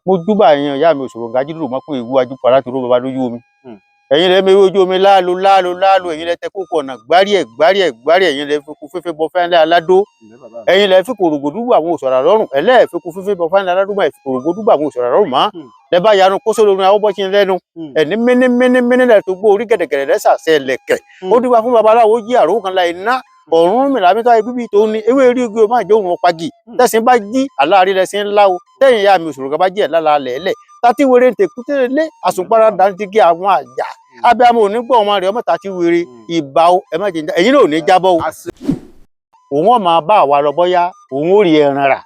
mo júbà èèyàn ìyá mi òṣòro gájí dúró mọ́kùn ìwú ajúpara tó ró baba lójú omi ẹ̀yin lẹ mewé ojú omi láàlò ẹ̀yin lẹ tẹ kókó ọ̀nà gbárí ẹ̀ ẹ̀yin lẹ fikú fẹ́fẹ́ bọ fẹ́ńdẹ́ aládó ẹ̀yin lẹ fi kòrògbòdúgbò àwọn òṣòrà lọ́rùn ẹlẹ́ẹ̀fikú fẹ́fẹ́ bọ fẹ́ńdẹ́ aládó máa fi kòrògbòdúgbò àwọn òṣòrà lọ́rùn mọ́ lẹ bá yanu kóso lórí àwọn bọ́sí lẹ́nu ẹni mẹ́nẹ́mẹ́nẹ́ lẹ tó gbó orí gẹ̀dẹ̀gẹ̀dẹ̀ lẹ́sàsẹ́ lẹ̀kẹ̀ ó dúpọ̀ fún babaláwo jí àrò kan láì ná ọ̀run mi làbí tó ayé bíbí tó ní ewé rí igi o máa jẹ́ òun ọ̀pági tẹ̀sìn bá jí àláàrí lẹ́sìn ńlá o tẹ̀yìn ìyá mi òṣòro kan bá jí ẹ̀ lálá lẹ̀ẹ́lẹ̀ tàtí wèrè ń tẹ̀kú tẹ̀lé àsùnpara dantigi àwọn àjà abiyamọ ò ní gbọ́ ọmọ rẹ̀ ọmọ tàtí wèrè ìbà o ẹ má jẹ ẹ̀yin náà ò ní jábọ́ o òun ọ̀ máa bá àwa lọ bọ́yá òun ò rí ẹran rà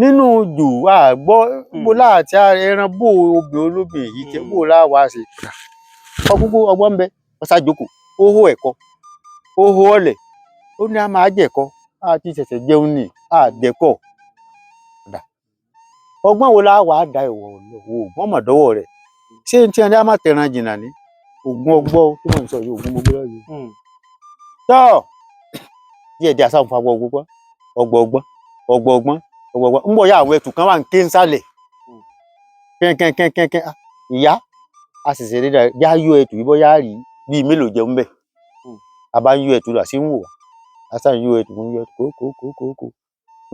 nínú jù àgbọ́ bó láti ẹran bó obì olóbì yìí tẹ bó láwa ṣe ọkúkú ọgbọ́n bẹ ọ̀sàjòkò ó hó ẹ̀kọ́ ó hó ọ̀lẹ̀ ó ní a máa jẹ̀kọ́ àti ṣẹ̀ṣẹ̀ jẹun ní àdẹ́kọ̀ ọgbọ́n wo láwa da ìwọ̀ ògbọ́n mọ̀dọ́wọ́ rẹ̀ ṣé n tí ẹni á má tẹran jìnnà ní ògùn ọgbọ́ tí mò ń sọ yìí ògùn gbogbo lọ́yìí tọ́ díẹ̀ díẹ̀ sáwọn fún ọgbọ́n ń bọ̀ yá àwọn ẹtù kan wà ń ké ń sálẹ̀ kẹ́ńkẹ́ńkẹ́ńkẹ́ ìyá a sì ṣe dídá yá yọ ẹtù yìí bọ́ yá rí bíi mélòó jẹun bẹ́ẹ̀ a bá ń yọ ẹtù rà sí ń wò wá a sá ń yọ ẹtù ń yọ kókókókókó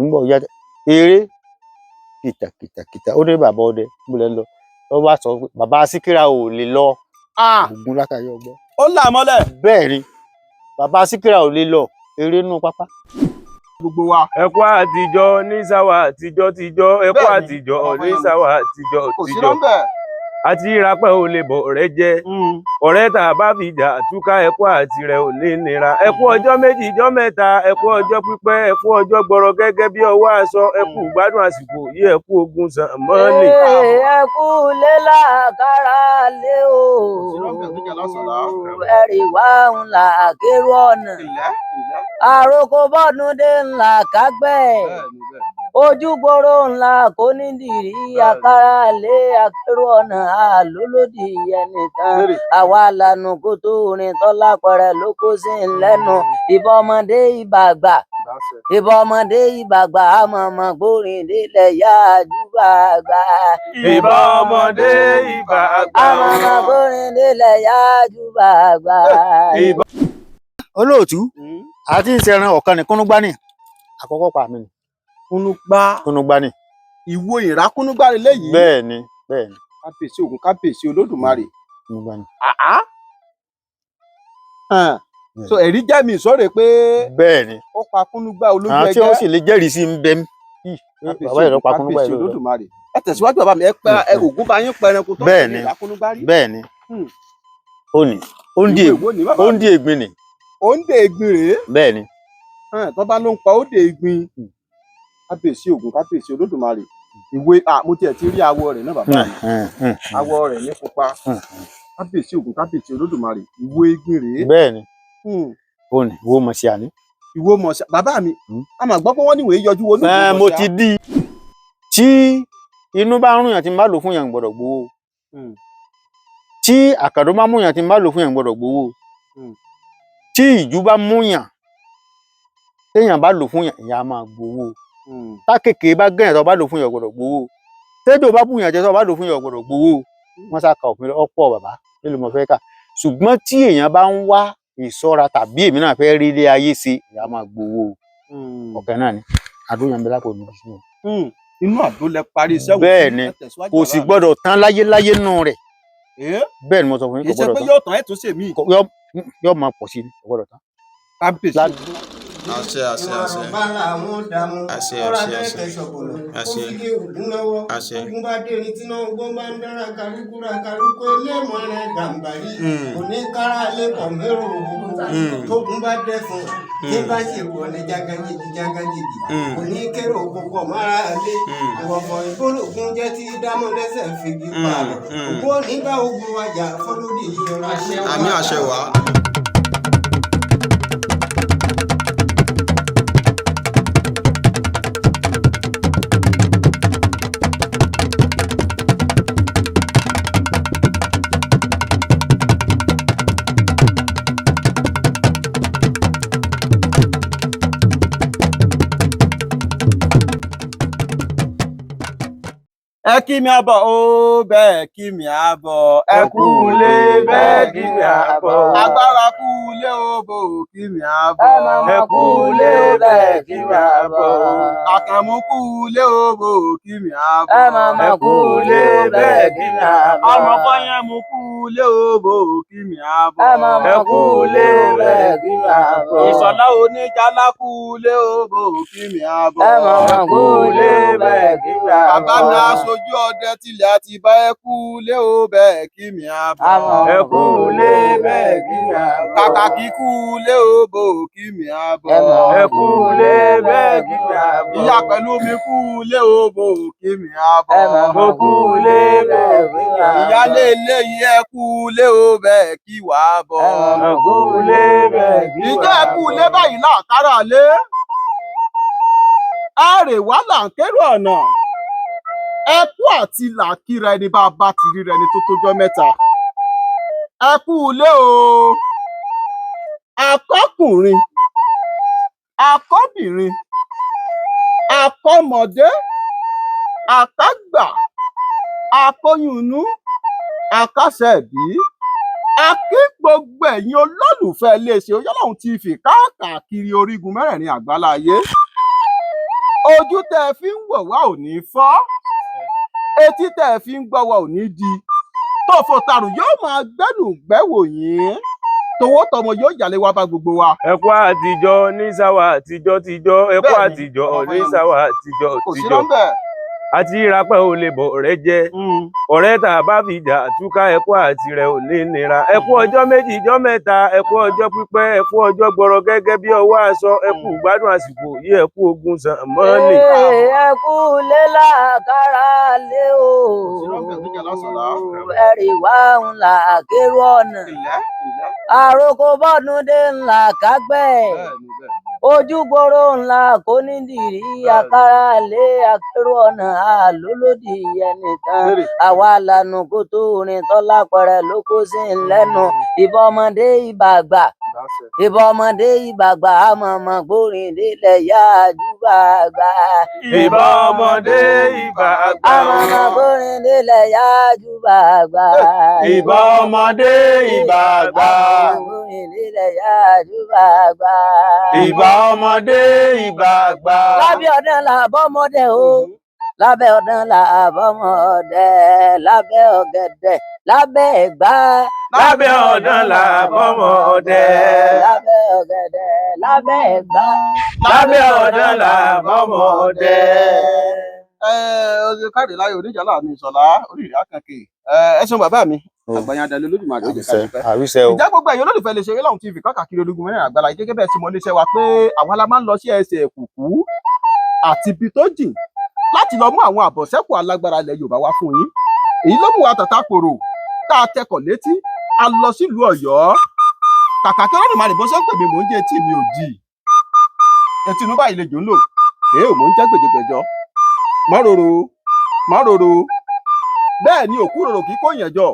ń bọ̀ yá eré kìtàkìtàkìtà ó dé bàbá ọdẹ mo lẹ lọ ọ bá sọ pé bàbá Síkírà ò lè lọ ògùn látàrí ọgbọ́n ó là mọ́lẹ̀ bẹ́ẹ̀ ni bàbá Síkírà ò lè lọ eré nú pápá. Gbogbo wa. Ẹkú àtijọ́ ní sáwà àtijọ́ tijọ́ ẹkú àtijọ́ ní sáwà àtijọ́ tijọ́ àti ìrapẹ́ ò lè bọ̀ ọ̀rẹ́ jẹ́ ọ̀rẹ́ tá a bá fi jà túká ẹkú àti rẹ̀ ò ní nira ẹkú ọjọ́ méjì ìjọ́ mẹ́ta ẹkú ọjọ́ pípẹ́ ẹkú ọjọ́ gbọrọ gẹ́gẹ́ bí ọwọ́ aṣọ ẹkú gbádùn àsìkò yìí ẹkú ogun sàn mọ́ọ̀nì. ẹkú lélà kára lé o ẹ̀rì wá ń là kérò ọ̀nà àròkọ bọ́ọ̀nù dé ńlá kágbẹ́ ojúgbòrò ńlá kò ní dìrí àkàrà lé akérò ọ̀nà àlólódì ẹnìkan àwa lànà kó tó rìn tọ́lá pẹ̀rẹ̀ ló kó sí lẹ́nu ìbọn ọmọdé ìbàgbà àmọ̀mọ̀ gbórin délẹ̀ yá àjúbàgbà. ìbọn ọmọdé ìbàgbà àmọ̀mọ̀ gbórin délẹ̀ yá àjúbàgbà. olóòtú àti ìṣẹ̀ran ọ̀kan ní kúnúgbá ní àkọ́kọ́ pa mí ni. kúnúgbá ní. ìwo ìrá kúnúgbá rẹ léyìí. bẹ́ẹ̀ ni. kábíyèsí Ògún kábíyèsí Olódùmarè. kúnúgbá ní. so ẹ̀rí jẹ́ mi ìsọ̀rọ̀ pé. bẹ́ẹ̀ ni. ó pa kúnúgbá olójú ẹgbẹ́. àti ó sì lè jẹ́rìí sí ń bẹ mí. bàbá yẹn ló pa kúnúgbá yìí lọ́dọ̀. Olódùmarè. ẹ tẹ̀síwájú bàbá mi ẹ pẹ́ Ògún bá yín pẹranko tó bẹ́ẹ̀ ni. ìrá kúnúgbá rí. bẹ́ẹ̀ ni. ó ní ó ń di ègbin ni. ó ń de ègbin rèé. bẹ́ẹ̀ ni. tó bá ló ń pa ó de ègbin. kábíyèsí Ògún kábíyèsí Olódùmarè. ìwé mo tiẹ̀ ti rí awọ rẹ̀ náà bàbá mi. awọ rẹ̀ ní pupa. kábíyèsí Ògún kábíyèsí Olódùmarè ìwé ègbin rèé. bẹ́ẹ̀ ni. ó ní ìwọ mọ̀ sí àní. ìwọ mọ̀ sí bàbá mi. a máa gbọ́ pé wọ́n ní ìwé yọjú wo ní ìwé mọ̀ sí. mo ti di tí inú bá ń rún yàn tí n bá lò fún yàn gbọ́dọ̀ gbowó. tí àkàdó bá mú yàn tí n bá lò fún yàn gbọ́dọ̀ gbowó. tí ìjú bá mú yàn téèyàn bá lò fún yàn ìyá máa gbowó. tá kékeré bá gẹ̀yàn tó bá lò fún yàn gbọ́dọ̀ gbowó. tẹ́jọ́ bá bù yàn jẹ́ tó bá lò fún yàn gbọ́dọ̀ gbowó. wọ́n sá ka òfin ọ̀pọ̀ bàbá nílùú mọ̀ fẹ́ kà ṣùgbọ́n tí èèyàn bá ń wá ìṣọ́ra tàbí èmi náà fẹ́ rí ilé ayé ṣe ìyá máa gbowó. ọ̀kẹ́ náà ni àdóyàn bẹ lápò ní ìṣúná. inú àdó lẹ parí iṣẹ́ wò. bẹ́ẹ̀ ni kò sì gbọ́dọ̀ tán láyé nù rẹ̀. bẹ́ẹ̀ ni mo sọ fún yín kò gbọ́dọ̀ tán. ìṣe pé yóò tán ẹ̀ tún ṣe mí. yóò máa pọ̀ sí i kò gbọ́dọ̀ tán. kábíyèsí. àṣẹ àṣẹ àṣẹ àṣẹ àṣẹ àṣẹ àṣẹ tógun bá dẹ fún ní bá ṣe wọlé jágajìgì òní kéré òkùnkọ mára lé ìwọ̀fọ̀ ìgbólógún jẹ́ tí dámọ̀ lẹ́sẹ̀ fìgì pààrọ̀ òkú onígbà ogun wájà fọlódì ìyọrọ àṣẹ wà. àmì àṣẹ wà. ẹ kí mi àbọ̀ ó bẹ́ẹ̀ kí mi àbọ̀ ẹ kú ilé bẹ́ẹ̀ kí mi àbọ̀. agbára kú ilé òbò kí mi àbọ̀ ẹ kú ilé bẹ́ẹ̀ kí mi àbọ̀. àkànmú kú ilé òbò kí mi àbọ̀ ẹ kú ilé bẹ́ẹ̀ kí mi àbọ̀. ọmọ fọyín mú kú ilé òbò kí mi àbọ̀ ẹ kú ilé bẹ́ẹ̀ kí mi àbọ̀. ìṣọ̀lá oníjàlá kú ilé òbò kí mi àbọ̀ ẹ kú ilé bẹ́ẹ̀ kí mi àbọ̀. bàbá mi aṣojú ọdẹ tilẹ̀ àti bá ẹ kú ilé ó bẹ́ẹ̀ kí mi àbọ̀ ẹ kú ilé bẹ́ẹ̀ kí mi àbọ̀. kàkà kí kú ilé ó bò kí mi àbọ̀ ẹ kú ilé bẹ́ẹ̀ kí mi àbọ̀. ìyá pẹ̀lú mi kú ilé ó bò kí mi àbọ̀ mo kú ilé bẹ́ẹ̀ kí mi àbọ̀. ìyálé ilé yìí ẹ kú ilé ó bẹ́ẹ̀ kí wà á bọ̀ ẹ kú ilé bẹ́ẹ̀ kí mi àbọ̀. ìjẹ́ ẹ kú ilé báyìí láàkárà lé àrè wá là ń kérò ọ̀nà ẹ kú àti làkìrà ẹni bá a bá ti rí rẹni tó tójọ́ mẹ́ta ẹ kú ilé o akọkùnrin akọbìnrin akọmọdé àkágbà akóyúnú akásẹ̀bí akí gbogbo ẹ̀yin olólùfẹ́ iléeṣẹ́ Oyọ́lọ́run TV káàkiri orígun mẹ́rẹ̀ẹ̀rin àgbáláyé ojú tẹ́ ẹ fi ń wò wá ò ní fọ́ etí tẹ́ ẹ fi ń gbọ́ wá ò ní di tòfò tàrùn yóò máa gbẹ́nu gbẹ́wò yín towó tọmọ yóò yàlé wá bá gbogbo wa. ẹ kú àtijọ́ ní sáwà àtijọ́ tijọ́ ẹ kú àtijọ́ ní sáwà àtijọ́ tijọ́ àti ìrapẹ́ ò lè bọ̀ rẹ jẹ́ ọ̀rẹ́ tá a bá fi jà túká ẹ kú àti rẹ ò ní nira ẹ kú ọjọ́ méjì ọjọ́ mẹ́ta ẹ kú ọjọ́ pípẹ́ ẹ kú ọjọ́ gbọrọ gẹ́gẹ́ bí ọwọ́ aṣọ ẹ kú gbádùn àsìkò yìí ẹ kú ogun sàn mọ́lẹ̀. ẹ kú lé làkàrà lé o ẹ̀rì wá ń là kérò ọ̀nà àròkọ bọ́dún dé ńlá kágbẹ́ ojúgbòrò ńlá kò ní dìrí àkàrà lé akérò ọ̀nà àlólódì ẹnìkan àwa lànà kó tó rìn tọ́lá pẹ̀rẹ̀ ló kó sí lẹ́nu ìbọn ọmọdé ìbàgbà ìbọn ọmọdé ìbàgbà àmọ̀mọ̀ gbórin délẹ̀ yá àjúbàgbà. ìbọn ọmọdé ìbàgbà àmọ̀mọ̀ gbórin délẹ̀ yá àjúbàgbà. ìbọn ọmọdé ìbàgbà gbórin délẹ̀ yá àjúbàgbà. ìbọn ọmọdé ìbàgbà. lábẹ́ ọ̀dàn làbọ́mọdé o lábẹ́ ọ̀dàn làbọ́mọdé lábẹ́ ọ̀gẹ̀dẹ̀ lábẹ́ ẹ̀gbá. lábẹ́ ọ̀dàn làbọ́mọdé lábẹ́ ọ̀gẹ̀dẹ̀ lábẹ́ ẹ̀gbá. lábẹ́ ọ̀dàn làbọ́mọdé. ọjọ́ káàdì láyé oníjàlá mi Ìṣọ̀lá oríire àkànkè ẹ ṣeun bàbá mi àgbàyàndàlẹ Olódùmarè ó jẹ ká dúpẹ́. àríṣẹ o. ìjà gbogbo ẹ̀yin olólùfẹ́ iléeṣẹ́ Oyọ́lọ́run TV káàkiri orígun mẹ́rin àgbáláyé gẹ́gẹ́ bẹ́ẹ̀ tí mo léṣẹ́ wa pé àwa la máa ń lọ sí ẹsẹ̀ kùkú àti ibi tó jìn láti lọ mú àwọn àbọ̀sẹ́kù alágbára ilẹ̀ Yorùbá wá fún yín èyí ló mú wa tàtà kòrò tá a tẹkọ̀ létí a lọ sílùú Ọ̀yọ́ kàkà kí Olódùmarè bó ṣe ń pè mí mò ń jẹ etí mi ò di etí inú báyìí lè jò ń lò èé ò mò ń jẹ́ gbèjègbèjọ máròrò bẹ́ẹ̀ ni òkú rorò kí kò yẹn jọ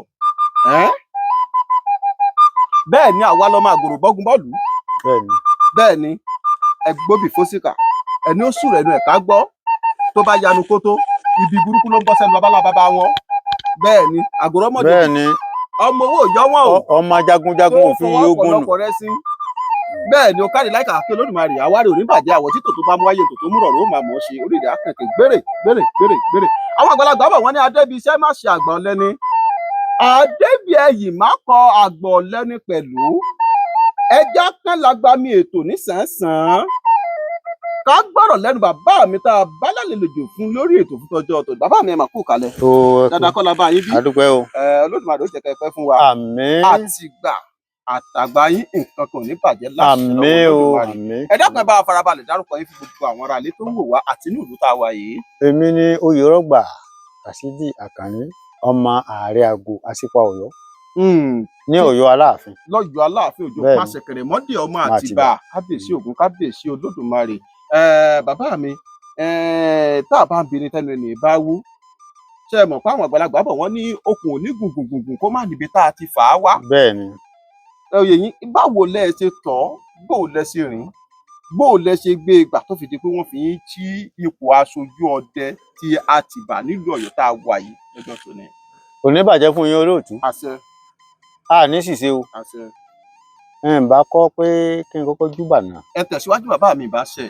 bẹ́ẹ̀ ni àwa lọ́mọ àgòrò bọ́gun bọ́ọ̀lù bẹ́ẹ̀ ni ẹgbóbì fósìkà ẹni ó sùn rẹ̀ nu ẹ̀ka gbọ́ tó bá yanu kótó ibi burúkú ló ń bọ́ sẹ́nu babalábá wọn bẹ́ẹ̀ ni àgòrò ọmọdé ọmọ owó yọ wọn o ọmọ jagunjagun òfin ogun nù bẹ́ẹ̀ ni o kárí láìka àfi Olódùmarè àwárí oníbàjẹ́ àwọ̀ títò tó bá mú ayé tòtó múrọ̀ ló máa mọ̀ ọ́ ṣe oríire akẹ́kẹ́ gbére àwọn àgbàlagbà bọ̀ wọ́n ní adébíṣẹ́ má ṣe àgbà ọ̀lẹ́ni adébíẹ̀yìn má kọ àgbà ọ̀lẹ́ni pẹ̀lú ẹja kan lágbàmí ètò nísànsán ká gbọ́rọ̀ lẹ́nu bàbá mi tá a bá lálejò fún lórí ètò fún tọjọ́ ọ̀tọ̀ bàbá mi ẹ̀ mà kú kalẹ̀ dáadáa kọ́ la bá yín bí adúpẹ́ o Olódùmarè ó jẹ́ kẹ́ pẹ́ fún wa àmín àtìgbà àtàgbà yín nǹkan kan ò ní bàjẹ́ láṣẹ àmín o àmín. ẹ dákun ẹ bá wa farabalẹ̀ dárúkọ yín fún gbogbo àwọn ará ilé tó ń wò wá àti ní ìlú tá a wà yìí. èmi ni Oyèrọ́gbà Ràṣídì Àkànní ọmọ ààrẹ àgọ́ àṣìpá Ọ̀yọ́ ní Ọ̀yọ́ Aláàfin. lọ́yọ̀ Aláàfin Òjó pàṣẹkẹrẹ mọ́dé ọmọ Àtìbà kábíyèsí Ògún kábíyèsí Olódùmarè bàbá mi tá a bá ń bini tẹnu ẹni bá wú ṣe é mọ̀ pé àwọn àgbàlagbà bọ̀ wọ́n ní okùn òní gùngùngùn kó má níbi tá a ti fà á wá. bẹ́ẹ̀ ni. oyè yín báwo lẹ ṣe tọ́ bó lẹ ṣe rìn bó o lẹ ṣe gbé ìgbà tó fi di pé wọ́n fi yín tí ipò aṣojú ọdẹ tí Àtìbà nílùú Ọ̀yọ́ tá a wà yìí lọ́jọ́ tó ní. kò ní bàjẹ́ fún yín olóòtú. àṣẹ. a ní ṣìṣe o. àṣẹ. ẹ ń bá kọ́ pé kí n kọ́kọ́ júbà náà. ẹ tẹ̀síwájú bàbá mi bá ṣe.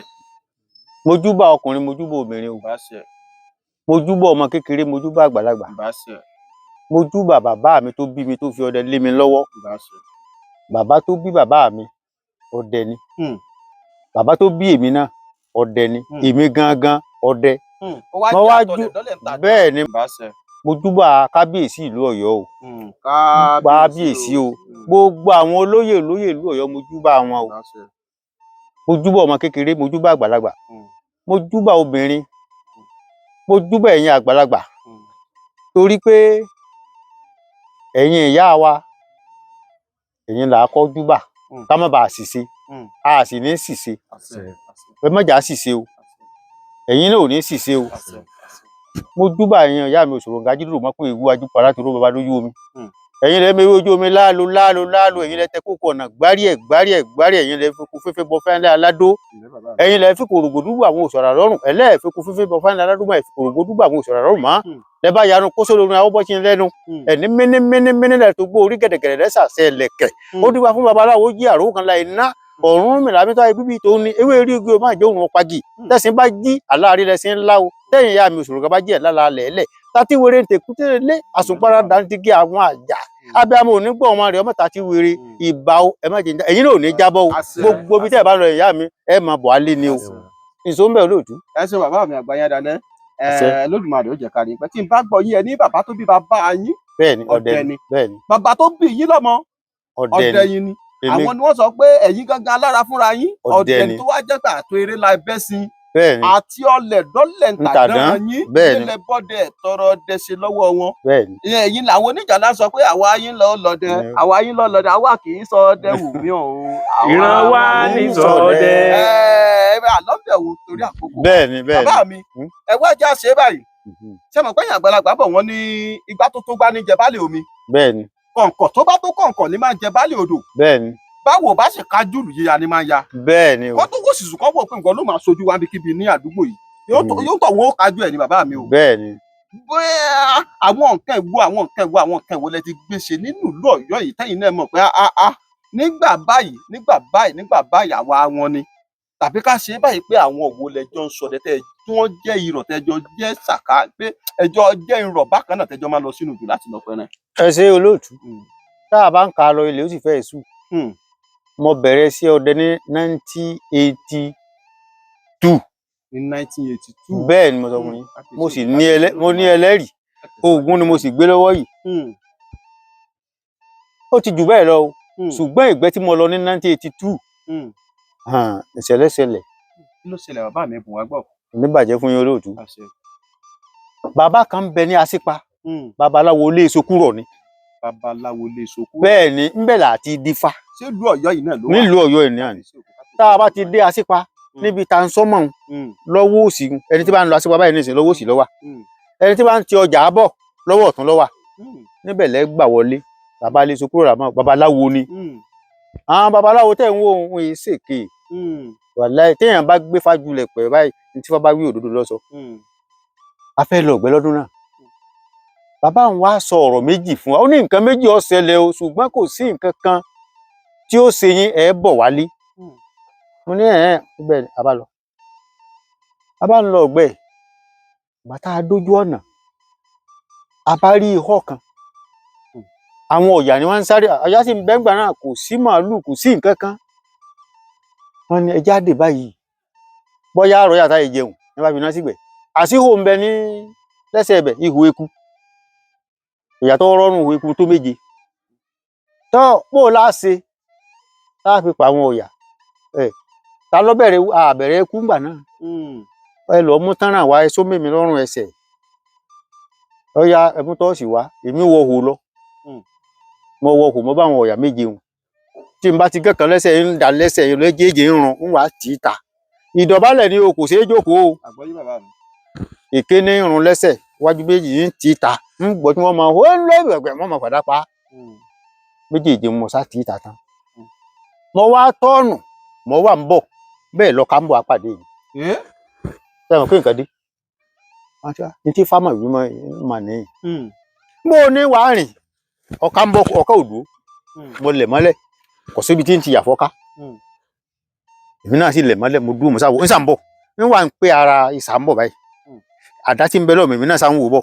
mo júbà ọkùnrin mo júbà obìnrin o. bá ṣe. mo júbà ọmọ kékeré mo júbà àgbàlagbà. bá ṣe. mo júbà bàbá mi tó bí mi tó fi ọdẹ lé mi lọ́wọ́. bá ṣe. bàbá tó bí bàbá mi ọdẹ ni. bàbá tó bí èmi náà ọdẹ ni. èmi gangan ọdẹ. mo wá jú bẹ́ẹ̀ ni bá ṣe. mo júbà kábíyèsí ìlú Ọ̀yọ́ o. kábíyèsí o. gbogbo àwọn olóyè ìlú Ọ̀yọ́ mo júbà wọn o. mo júbà ọmọ kékeré mo júbà àgbàlagbà. mo júbà obìnrin mo júbà ẹ̀yin àgbàlagbà. torí pé ẹ̀yin ìyá wa ẹ̀yin là á kọ́ júbà ká má bàa ṣìṣe. a sì ní ṣìṣe. ẹ má jà ṣìṣe o. ẹ̀yin náà ò ní ṣìṣe o. mo júbà ẹ̀yin ìyá mi Òṣòro Gájídúró mọ́kùn ìwú ajúpàrà tó ró baba lójú omi. ẹ̀yin lẹ mewé ojú omi láàlú ẹ̀yin lẹ tẹ kókó ọ̀nà gbárí ẹ̀ ẹ̀yin lẹ fi kú fífẹ́ bọ fẹ́ńlẹ́ aládó. ẹ̀yin lẹ fi kòrògbòdúgbò àwọn òṣòrà lọ́rùn ẹlẹ́ẹ̀fẹ́ kú fífẹ́ bọ fẹ́ńlẹ́ aládó máa fi kòrògbòdúgbò àwọn òṣòrà lọ́rùn mọ́. lẹ bá yanu kóso lórí àwọn bọ́sí lẹ́nu ẹni mínímíní lẹ tó gbó orí gẹ̀dẹ̀gẹ̀dẹ̀ lẹ́sàsẹ́ lẹ̀kẹ̀. ó dìgbà fún babaláwo jí àrò kan láì ná ọ̀run mìíràn mi tó ayé bíbí tó ní ewé rí igi o máa jẹ́ òun ọ̀pagi tẹ̀sìn bá jí àláàrí lẹ́sìn ńlá o tẹ̀yìn ìyá mi Òṣòro bá jí ẹ̀ lára lẹ̀ẹ́lẹ̀ tàtí wèrè ń tẹ̀kú tẹ́lẹ̀ lé àsùnpara dantigi àwọn àjà abiyamọ òní gbọ́ ọmọ rẹ̀ ọmọ tàtí wèrè ìbà o ẹ má jẹ ẹ̀yin náà ò ní jábọ́ o gbogbo bí tẹ́ ẹ bá lọ ìyá mi ẹ máa bọ̀ á lé ni o ìṣó ń bẹ̀ olóòtú. ẹ ṣe bàbá mi àgbáyé dáná Olódùmarè ó jẹ́ ká ní pẹ́ tí n bá gbọ́ yín ẹ ní bàbá tó bí bàbá yín bẹ́ẹ̀ni ọdẹ ni bẹ́ẹ̀ni bàbá tó bí yín lọ́mọ ọdẹ yín ni àwọn ni wọ́n sọ pé ẹ̀yin gangan alára fúnra yín ọdẹ ni tó wá jẹ́ pé àtò eré la ẹbẹ sí àti ọlẹ̀ dọ́lẹ̀ ntàdán yín nílẹ̀ bọ́dẹ̀ tọrọ dẹṣẹ lọ́wọ́ wọn ẹ̀yin làwọn oníjàlá sọ pé àwa yín lọ lọ́dẹ àwa kì í sọ ọdẹ wù mí o. ìran wa ní sọdẹ. àlọ́bẹ̀ wò torí àkókò. bẹ́ẹ̀ni bàbá mi ẹ wá já ṣe báyìí ṣé mo pé yàn àgbàlagbà bọ̀ wọ́n ní igbá tó tó gbá ní jẹ baálé omi. bẹ́ẹ̀ni. kọ̀ǹkọ̀ tó bá tó kọ̀ǹkọ̀ ní máa ń jẹ baálé odò. bẹ́ẹ̀ni. báwo bá ṣe ká jùlù yíya ni máa ń ya. bẹ́ẹ̀ni o. wọ́n tó kó sísù kọ́ wò pé nǹkan ló máa sojú wa níbikíbi ní àdúgbò yìí yóò tọ̀ wọ́n ó kájú ẹ̀ ní bàbá mi o. bẹ́ẹ̀ni. bóyá àwọn nǹkan ìwo lẹ ti gbé ṣe nínú ìlú Ọ̀yọ́ yìí tẹ́yìn náà mọ̀ pé nígbà báyìí àwa wọn ni tàbí ká ṣe báyìí pé àwọn òwò lẹjọ ń sọdẹ tí wọ́n jẹ́ irọ́ tẹjọ jẹ́ ṣàká pé ẹjọ jẹ́ irọ́ bákan náà tẹjọ máa lọ sínú ìlú láti lọ pẹrẹ. ẹ ṣe olóòtú tá a bá ń kà á lọ ilé ó sì fẹ́ sùn mo bẹ̀rẹ̀ sí ọdẹ ní 1982. ní 1982. bẹ́ẹ̀ ni mo sọ fún yín mo sì ní ẹlẹ́rìí oògùn ni mo sì gbé lọ́wọ́ yìí ó ti jù bẹ́ẹ̀ lọ o ṣùgbọ́n ìgbẹ́ tí mo lọ ní 1982 ìṣẹ̀lẹ̀ ṣẹlẹ̀. kí ló ṣẹlẹ̀ bàbá mi bùn wá gbọ́. ní bàjẹ́ fún yín olóòtú. bàbá kan bẹ ní Asípa babaláwo ilé Sokúrọ̀ ni. babaláwo ilé Sokúrọ̀. bẹ́ẹ̀ ni ńbẹ̀ là ti dífá. ṣé ìlú Ọ̀yọ́ yìí náà ló wà. nílùú Ọ̀yọ́ yìí náà ni. tá a bá ti dé Asípa níbi transformer lọ́wọ́ òsì ẹni tí bá ń lọ Asípa báyìí nísìnyí lọ́wọ́ òsì ló wà. ẹni tí bá ń ti ọjà bọ̀ lọ́wọ́ ọ̀tún ló wà. níbẹ̀ lẹ́ gbà wọlé bàbá ilé Sokúrọ̀ rà babaláwo ni. àwọn babaláwo tẹ̀ ń wo ohun ìṣèké wàláì téèyàn bá gbé fájulẹ̀ pẹ̀ báyìí ní tí wọ́n bá wí òdodo lọ́sọ. a fẹ́ lọ ọ̀gbẹ́ lọ́dún náà bàbá ń wá sọ ọ̀rọ̀ méjì fún wa ó ní nǹkan méjì ó ṣẹlẹ̀ o ṣùgbọ́n kò sí nǹkan kan tí ó ṣe yín ẹ̀ bọ̀ wálé. mo ní bẹ́ẹ̀ ni a bá ń lọ ọ̀gbẹ́ bàtà dójú ọ̀nà a bá rí ihò kan àwọn ọ̀yà ni wọ́n ń sáré àyà sì ń bẹ́ngbà náà kò sí màálù kò sí nǹkan kan wọ́n ní ẹja dè báyìí bóyá àrò yàtá ìjẹun ní bá fi náà sígbẹ̀ àsìkò ń bẹ ní lẹ́sẹ̀ ẹ̀bẹ̀ ihò eku ìyàtọ̀ rọrùn ihò eku tó méje tó pò láṣẹ tá fi pa àwọn ọ̀yà ta ló bẹ̀rẹ̀ àbẹ̀rẹ̀ eku ńgbà náà ẹ lọ mú tánràn wá ẹsọ mímí lọ́rùn ẹsẹ̀ ọ̀yà ẹmú tọ́ọ̀sì wá èmi wọ hò lọ mo wọ hò mo bá àwọn ọ̀yà méje wọn tí n bá ti gẹ́kan lẹ́sẹ̀ ń dà lẹ́sẹ̀ yẹn lẹ́jẹ̀ẹ́jẹ̀ ń ràn ń wá tì í ta ìdọ̀bálẹ̀ ni o kò ṣeé jókòó o èké ní irun lẹ́sẹ̀ wájú méjì ń tì í ta ń gbọ́ tí wọ́n máa hó lẹ́gbẹ̀gbẹ̀ wọ́n máa padà pa méjèèjì mo sá tì í ta tán mo wá tọ́ọ̀nù mo wà ń bọ̀ bẹ́ẹ̀ lọ ká ń bọ̀ apàdé yìí sẹ́wọ̀n pé nǹkan dé ní tí fámà yìí mà ní bó o ní wàá rìn ọ̀ká ń bọ̀ ọ̀ká òdò mo lẹ̀ mọ́lẹ̀ kò síbi tí ń ti yàfọ́ ká èmi náà sì lẹ̀ mọ́lẹ̀ mo dúró mo sáwọ́ ń sàn bọ̀ ń wà ń pé ara ìsà ń bọ̀ báyìí àdá tí ń bẹ lọ́mọ èmi náà sàn wò bọ̀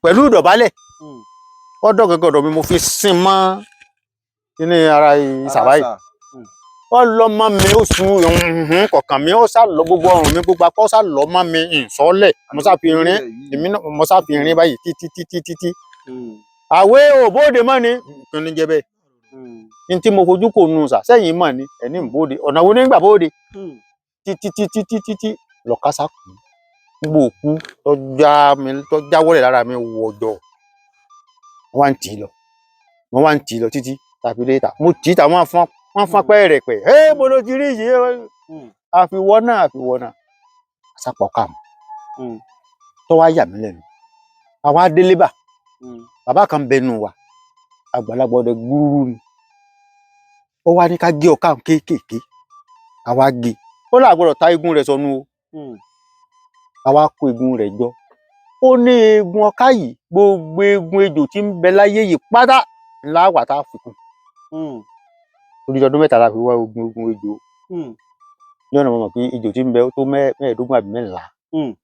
pẹ̀lú ìdọ̀bálẹ̀ ọ̀dọ̀ gẹ́gẹ́ ọ̀dọ̀ mi mo fi sin mọ́ kíní ara ìsà báyìí ọlọmọ mi ó sun kọkàn mi ó sá lọ gbogbo ọrùn mi gbogbo apá ó sá lọ mọ mi ìsọlẹ mo sá fi rin èmi náà mo sá fi rin báyìí títí àwé òbóde mọ ni kí ni jẹ bẹ́ẹ̀ ní tí mo fojú kò nu sà sẹ́yìn mọ ni ẹni ń bóde ọ̀nà wo nígbà bóde títí lọ́kásá kù gbogbo òkú tọ́já wọlé lára mi wọjọ wọ́n wá ń tì lọ títí tàbí létà mo tì í tà wọ́n fọ́n pẹ́ẹ́rẹ́pẹ́ ẹ́ mo ló ti rí yìí àfiwọ́ náà àsápọ̀ kà mọ́ tó wá yà mí lẹ́nu àwọn adélébà bàbá kan bẹnu wa àgbàlagbà ọdẹ gbúrú ni ó wá ní ká gé ọ̀ká kéékèèké àwa gé ó làgbọ́dọ̀ ta igun rẹ̀ sọnù o àwa kó igun rẹ̀ jọ ó ní eegun ọ̀ká yìí gbogbo eegun ejò tí ń bẹ láyé yìí pátá ńlá wà tá a fi kún odidi ọdún mẹ́ta la fi wá ogun ejò ní ọ̀nà mọ̀ pé ejò tí ń bẹ tó mẹ́ẹ̀ẹ́dógún àbí mẹ́rìnlá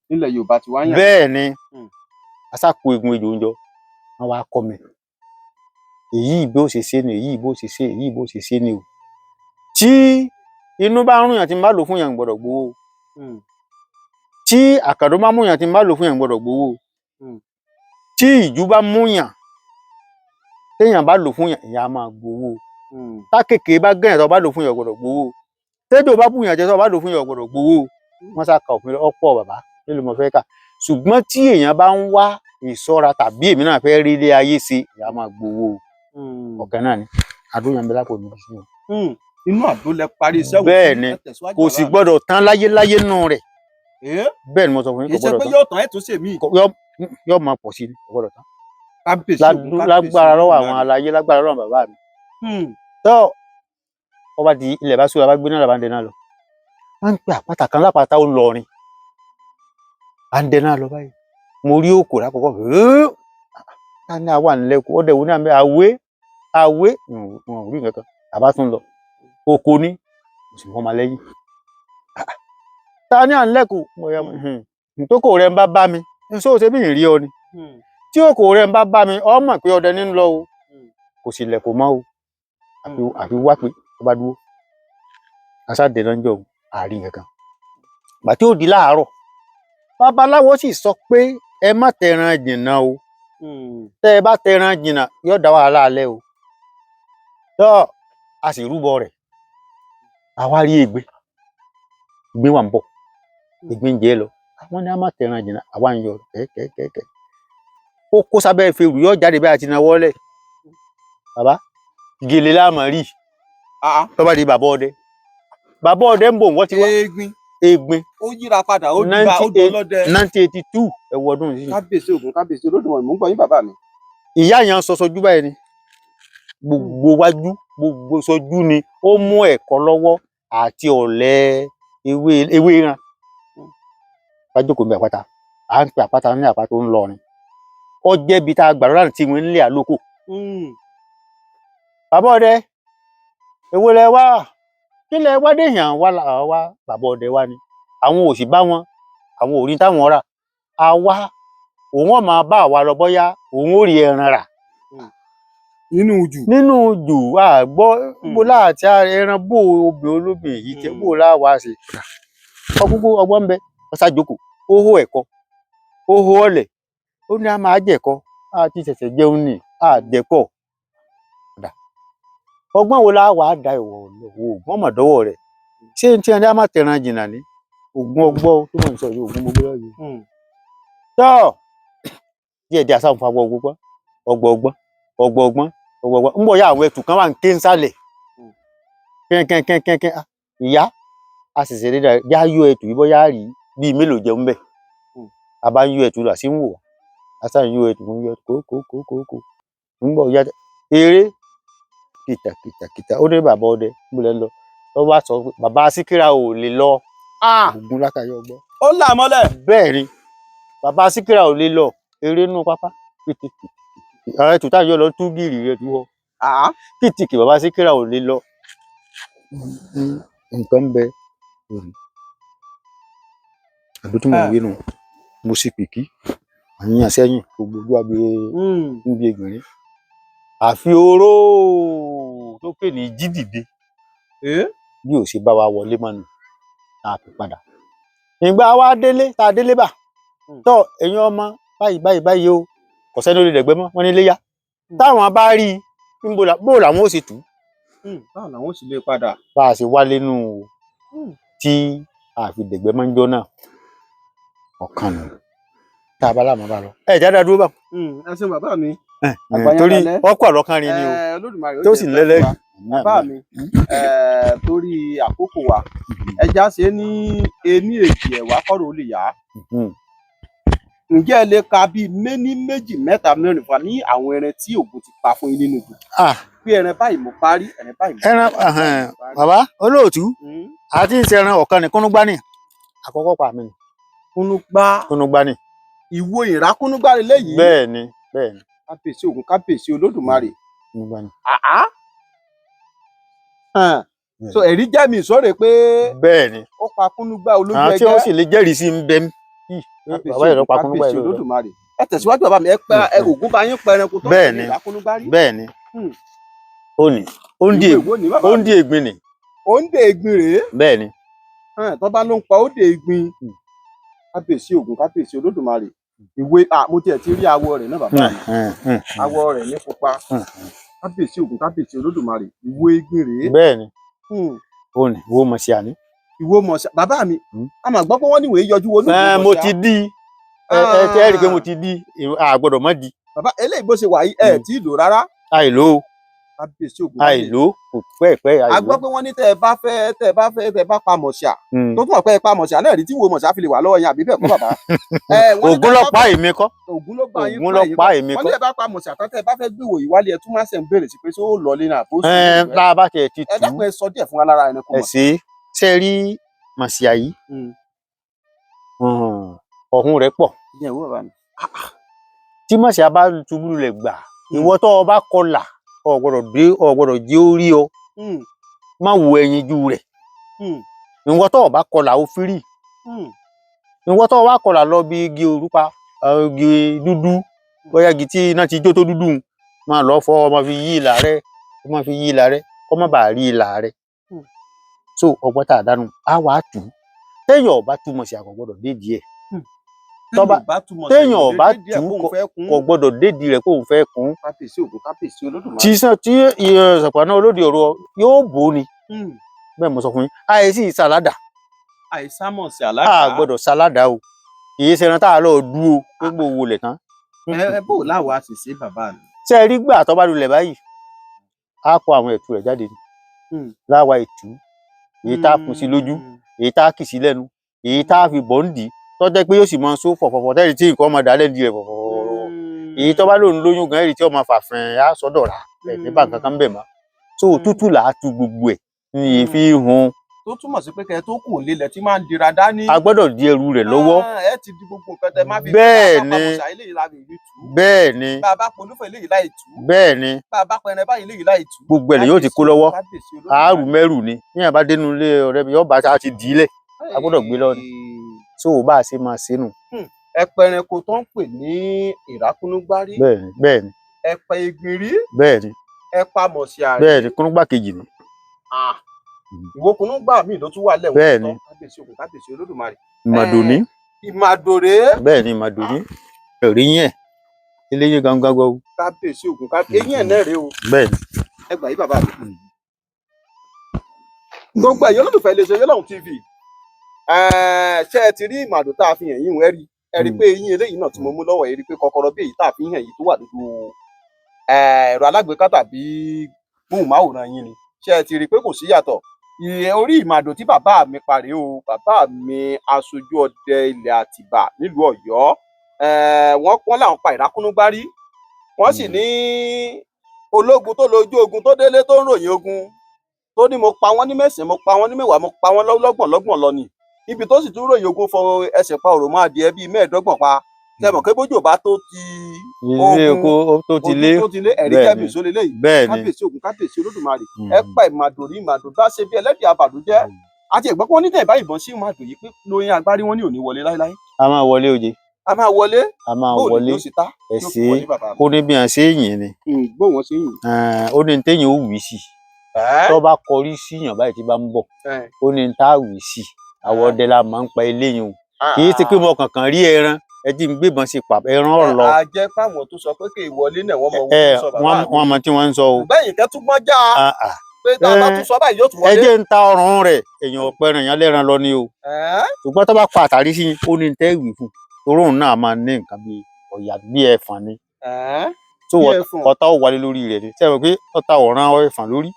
nílẹ̀ Yorùbá ti wá yàn bẹ́ẹ̀ ni asáko egun ejò ń jọ wọn wá kọ́ mi èyí bó ṣe ṣe ni èyí bó ṣe ṣe èyí bó ṣe ṣe ni o tí inú bá ń rún yàn tí n bá lò fún yàn gbọ́dọ̀ gbowó tí àkàdó bá mú yàn tí n bá lò fún yàn gbọ́dọ̀ gbowó tí ìjú bá mú yàn téèyàn bá lò fún yàn ìyá máa gbowó tákèké bá gẹ̀yàn tó bá lò fún yàn gbọ́dọ̀ gbowó tẹ́jọ́ bá bùyàn jẹ tó bá lò fún yàn gbọ́dọ̀ gbowó wọ́n sá ka òfin ọ̀pọ̀ bàbá nílùú mo fẹ́ kà ṣùgbọ́n tí èèyàn bá ń wá ìṣọ́ra tàbí èmi náà fẹ́ rí ilé ayé ṣe ìyá máa gbowó ọ̀kẹ́ náà ni àdóyàn bẹ lápò mi sí o. inú àdó lẹ parí iṣẹ́ wò bẹ́ẹ̀ ni kò sì gbọ́dọ̀ tán láyé nù rẹ̀ bẹ́ẹ̀ ni mo sọ fún yín kò gbọ́dọ̀ tán ìṣe pé yóò tán ẹ̀ tún ṣe mí yóò máa pọ̀ sí i kò gbọ́dọ̀ tán lágbára lọ́wọ́ àwọn aláyé lágbára lọ́wọ́ bàbá mi tó ọba di ilẹ̀ bá sùúrù bá gbé náà làbá ń dẹ náà lọ wọ́n ń pe àpáta kan lápáta ó lọrin à ń dẹ náà lọ báyìí mo rí òkò lákòókò ta ni àwa ńlẹ́kùn ọdẹ wo ní àmì àwé wọn ò rí nǹkan kan àbá tún lọ oko ní oṣù wọn máa lẹ́yìn ta ni à ń lẹ́kùn ntókò rẹ ń bá mi ṣó ṣe bí ìrí ọ ni tí òkò rẹ ń bá mi ọ mọ̀ pé ọdẹ ní ń lọ o kò sì lẹ̀kùn mọ́ o àfi wá pé tó bá dúró aṣáde náà ń jọ àárín kankan gbà tí ó di láàárọ̀ babaláwo sì sọ pé ẹ má tẹran jìnnà o tẹ ẹ bá tẹran jìnnà yóò dá wàhálà alẹ́ o tó a sì rúbọ rẹ̀ àwa rí ègbé wà ń bọ̀ ègbé ń jẹ lọ àwọn ni a má tẹran jìnnà àwa ń yọ kẹ́kẹ́kẹ́kẹ́ ó kó sábẹ́ ìfẹ́rù yóò jáde bí a ti náwó lẹ̀ bàbá gèlè láàmú rí tó bá di bàbá ọdẹ ń bò wọ́n ti wá Egbin ó yíra padà ó dìbà ó dùn lọ́dẹ 1982 ẹ̀wọ̀ ọdún yìí kábíyèsí Ògún kábíyèsí Olódùmarè mò ń gbọ́ yín bàbá mi. ìyá yẹn sọ sojú báyìí ni gbogbo wájú gbogbo sojú ni ó mú ẹ̀kọ́ lọ́wọ́ àti ọ̀lẹ́ ewé ìran bá jókòó mi àpáta à ń pe àpáta ní àpáta ó ń lọrin ó jẹ́ ibi tá a gbàrọ́ láti tí wọ́n ń lé àlókò bàbá ọdẹ èwo lẹ wá kí lẹ wá déèyàn wá bàbá ọdẹ wá ni àwọn ò sì bá wọn àwọn ò rí táwọn rà àwa òun ọ̀ máa bá àwa lọ bóyá òun ò rí ẹran rà nínú jù àgbọ̀ bó láti ẹran bó obì olóbì yìí tẹ bó láwa ṣe ọgbogbo ọgbọ́n ń bẹ ọ̀sàjòkò ó hó ẹ̀kọ́ ó hó ọ̀lẹ̀ ó ní a máa jẹ̀kọ́ àti ṣẹ̀ṣẹ̀ jẹun ní àjẹkọ̀ ọgbọ́n wo la wàá da ìwọ̀ òògùn ọmọdọ́wọ́ rẹ̀ ṣé n tí wọn dá má tẹran jìnnà ní ògùn ọgbọ́ tó mọ̀ ń sọ yìí ògùn gbogbo yìí tọ́ díẹ̀ díẹ̀ sáwọn fún ọgbọ́n ń bọ̀ ya àwọn ẹtù kan wà ń ké ń sálẹ̀ kẹ́ńkẹ́ńkẹ́ńkẹ́ ìyá a sì ṣeré dáa yá yọ ẹtù yìí bọ́ yá rí bíi mélòó jẹun bẹ́ẹ̀ a bá ń yọ ẹtù lọ sí ń wò wá a sáà ń yọ ẹtù ń yọ kókókókókó ń bọ̀ ya eré kìtàkìtà ó dé bàbá ọdẹ níbo lẹ ń lọ ló wá sọ pé bàbá Síkírà ò lè lọ Ògún Lákàyè ọgbọ. ó là mọ́lẹ̀. Bẹ́ẹ̀ ni bàbá Síkírà ò lè lọ eré inú pápá ààrẹ tùtà yọ lọ tú gìrì rẹ tú ọ kìtìkì bàbá Síkírà ò lè lọ. Nǹkan ń bẹ àbí tí mo wí nù mo sì pìkì àyìn àsẹ́yìn gbogbo àbí níbi ègbìnrín àfi oró tó pè ní jídìde bí ò ṣe bá wa wọlé mọ́nu tá a fi padà. Ìgbà wa délé tá a délé bà tọ ẹ̀yin ọmọ báyìí o kò sẹ́ni ó lè dẹ̀gbẹ́ mọ́ wọn ní iléyá táwọn bá rí i bó làwọn ó sì tù báwo làwọn ó sì lè padà. bá a ṣe wálé nù tí a fi dẹ̀gbẹ́ mọ́ ń jọ náà ọ̀kan nù tá a bá láàmú bá lọ. Ẹ jáde dúró bá. Ẹ ṣeun bàbá mi. Torí ọkọ àlọkàn rin ni o tó sì lẹlẹ. Bàbá mi torí àkókò wa ẹja ṣe ní ení èjì ẹ̀wá kọ́rọ̀ ó lè yá. Ǹjẹ́ ẹ lè ka bíi méní méjì mẹ́ta mẹ́rin fún wa ní àwọn ẹran tí Ògún ti pa fún yín nínú ìlú? Bí ẹran báyìí mo parí ẹran báyìí mo parí. Ẹran bàbá olóòtú àti ìṣẹ̀ran ọ̀kan ní kúnúgbá ní àkọ́kọ́ pa mí ni. Kúnúgbá ní. Ìwo ìrákúnúgbá rẹ léyìí. Bẹ́ẹ̀ ni. Kábíyèsí Ògún kábíyèsí Olódùmarè. Kúnúgbá ní. So ẹ̀rí jẹ́ mi ìsọ̀rọ̀ pé. Bẹ́ẹ̀ ni. Ó pa kúnúgbá olójú ẹgẹ́. Àwọn tí wọ́n sì lè jẹ́rìí sí ń bẹ mí. Bàbá yẹn ló pa kúnúgbá yẹn lọ́dọ̀. Ẹ tẹ̀síwájú bàbá mi ẹ pa Ògún bá yín pa ẹranko tó ń pè ní ìrákúnúgbá rí. Bẹ́ẹ̀ ni. Ó ní ó ń di ègbin ni. Ó ń de ègbin rèé. Bẹ́ẹ̀ ni. Tó bá ló ń pa ó de ègbin. Kábíyèsí Ògún kábíyèsí Olódùmarè. Ìwé mo tiẹ̀ ti rí awọ rẹ̀ náà bàbá mi. Awọ rẹ̀ ní pupa. Kábíyèsí Ògún kábíyèsí Olódùmarè. Ìwo ègbin rèé. Bẹ́ẹ̀ ni. Ó ní ìwo mọ̀ sí àní. Ìwo mọ̀ sí bàbá mi. A máa gbọ́ pé wọ́n níwèé yọjú wo ní ìwo mọ̀ sí. Mo ti di ẹ tẹ́ rí i pé mo ti di àgbọ̀dọ̀ mọ́ di. Bàbá eléyìí bó ṣe wà yìí ẹ̀ tí ì lò rárá. Àìlò. Kábíyèsí Ògún. Àìlò kò pẹ́ àìlò. A gbọ́ pé wọ́n ní tẹ́ ẹ bá pa mọ̀ṣà. Tó túmọ̀ pé ẹ pa mọ̀ṣà náà rí tí ìwo mọ̀ṣà fi lè wà lọ́wọ́ yín àbí bẹ́ẹ̀ kọ́ bàbá. Ògún ló pa èmi kọ́. Ògún ló pa yín Ògún ló pa èmi kọ́. Wọ́n ní ẹ bá pa mọ̀ṣà tán tẹ́ ẹ bá fẹ́ gbé ìwò yìí wálé ẹ tún máa ṣe ń béèrè sí pé ṣé ó lọ lé náà bó sì ń tá a bá tiẹ̀ ti tù. Ẹ dákun ẹ sọ díẹ̀ fún wa lára ẹni kò mọ̀. Ẹ ṣe rí màsíà yìí ọ̀hún rẹ̀ pọ̀. Tí màsíà bá ṣubú lulẹ̀ gbà ìwọ tó o bá kọlà o gbọ́dọ̀ jẹ́ orí ọ má wo ẹyinjú rẹ̀ ìwọ tó o bá kọlà o fírì ìwọ tó o bá kọlà lọ bí igi òrùpa igi dúdú bóyá igi tí iná ti jó tó dúdú máa lọ fọ ọmọ fi yí ìlà rẹ kó má bàa rí ìlà rẹ so ọgbọ́n tá a dánú á wàá tù ú téèyàn ọba túmọ̀ sí àkọ́ gbọ́dọ̀ dédìí ẹ̀ téèyàn ọba tù ú kò gbọ́dọ̀ dédìí rẹ̀ kó òun fẹ́ kún tí Ṣàpọ̀nná olódì ọ̀rọ̀ yóò bò ní bẹ́ẹ̀ mo sọ fún yín àìsí sàládà a gbọ́dọ̀ sàládà o kì í ṣe ẹran tá a lọ dúró pé gbòòwò lẹ̀ tán. Ẹ bò láwa sì ṣe bàbá mi. Ṣé ẹ rí gbà tó bá lulẹ̀ báyìí á kó àwọn ẹ̀tù rẹ̀ jáde láwa ẹ̀tù èyí tá a kù sí lójú èyí tá a kì sí lẹ́nu èyí tá a fi bọ̀ ń dì tó jẹ́ pé yóò sì máa ń só fọ̀fọ̀fọ̀ tẹ́lẹ̀ tí nǹkan máa dà lẹ́nu rẹ̀ fọ̀fọ̀fọ̀ èyí tó bá lòun lóyún gan ẹ̀rì tí ó máa fàfin á sọ́dọ̀ rà ẹ̀ ní bá nǹkan kan bẹ̀ mọ́ so tútù là á tu gbogbo ẹ̀ ní ìfi hun. Tó túmọ̀ sí pé kẹ́ tó kù lílẹ̀ tí máa ń dira dání. A gbọ́dọ̀ di ẹrù rẹ̀ lọ́wọ́. Ẹ ti di gbogbo nǹkan tẹ má fi bẹ́ẹ̀ ni bẹ́ẹ̀ ni bàbá polúfẹ̀ léyìí láì tú. bẹ́ẹ̀ ni bàbá pẹrẹ báyìí léyìí láì tú. gbogbo ẹ̀ yóò ti kó lọ́wọ́ àárù mẹ́rù ni níyàn bá dénú ilé ọ̀rẹ́ mi yóò bá a ti dì í lẹ̀ a gbọ́dọ̀ gbé lọ ni so bá a ṣe máa ṣe nù. Ẹpẹ ẹranko tó ń pè ní ìrákúnúgbárí. bẹ́ẹ̀ ni. Ẹpẹ ìgbìnrí. bẹ́ẹ̀ ni. Ẹpa mọ̀síàrí. bẹ́ẹ̀ ni kúnúgbà kejì ni. Ìwo kúnúgbà míì ló tún wà lẹ́wọ̀n. bẹ́ẹ̀ ni. Kábíyèsí Ògún kábíyèsí Olódùmarè. Ìmàdòní. Ìmàdòrè. bẹ́ẹ̀ ni Ìmàdòní ẹ̀rí yẹn eléyé gangan gbọ́. Kábíyèsí Ògún eyín ẹ̀ náà rèé o. bẹ́ẹ̀ ni. Ẹ gbà yí bàbá mi. Gbogbo ẹ̀yọ́ olólùfẹ́ iléeṣẹ́ Yọ́lọ́run TV ṣé ẹ ti rí ìmàdò tá a fi hàn yín ẹ rí pé eyín eléyìí náà tí mo mú lọ́wọ́ ẹ rí pé kọ́kọ́rọ́ bí èyí tá a fi hàn yìí tó wà lójú ẹ̀rọ alágbèéká tàbí móhùnmáwòrán yín ni ṣé ẹ ti rí pé kò sí yàtọ̀ orí ìmàdò tí bàbá mi parí o bàbá mi aṣojú ọdẹ ilẹ̀ Àtìbà nílùú Ọ̀yọ́ wọ́n làwọn pa ìrákúnúgbárí wọ́n sì ní ológun tó lójú ogun tó délé tó ń ròyìn ogun tó ní mo pa wọ́n ní mẹ́sàn-án mo pa wọ́n ní mẹ́wàá mo pa wọ́n lọ́gbọ̀n lọ ni ibi tó sì tún ròyìn ogun fọ ẹsẹ̀ pa òròmọ adìẹ bíi 15 pa tẹmọ̀ pé bójú bá tó ti ilé oko tó ti lé ẹ̀rí kẹ́mi ìṣó lélẹ́yìí kábíyèsí Ògún kábíyèsí Olódùmarè ẹ pa ìmàdò rí ìmàdò bá ṣe bí ẹlẹ́dìí abàdújẹ́ àti ẹ̀gbọ́n pé wọ́n ní tẹ̀ bá ìbọn sí ìmàdò yìí pé lóyún agbárí wọn ní òní wọlé láéláé. a máa wọlé oje. a máa wọlé. a máa wọlé ẹsẹ ó ní bí wọn ṣe yìn ni. bó wọn ṣe yìn. ó ní téèyàn ó wí sí tó bá kọrí síyàn báyìí tí bá ń bọ̀ ó ní tá a wí sí àwọn ọdẹ la máa ń pa eléyìí o kì í ṣe pé mo kankan rí ẹran ẹ jí ń gbébọn sí pa ẹran ọlọ. a jẹ fáwọn tó sọ pé kì í wọlé náà wọn mọ wọn sọ bàbá mi. wọn mọ tí wọn ń sọ o. bẹ́ẹ̀ kẹ́ tún gbọ́n já pé tá a bá tún sọ báyìí yóò tún wọlé. ẹ jẹ́ ń ta ọrùn rẹ̀ èèyàn ọ̀pẹ rẹ̀ yẹn lẹ́ran lọ ni o. ṣùgbọ́n tó bá pa àtàrí sí ó ní tẹ́ ìwì fún toró òun náà máa ní nǹkan bíi ọ̀yà bíi ẹ̀fọn ni. tó ọ̀tá ò wálé lórí rẹ̀ ni sẹ́wọ̀n pé ọ̀tá ọ̀ràn ẹ̀fọn lórí.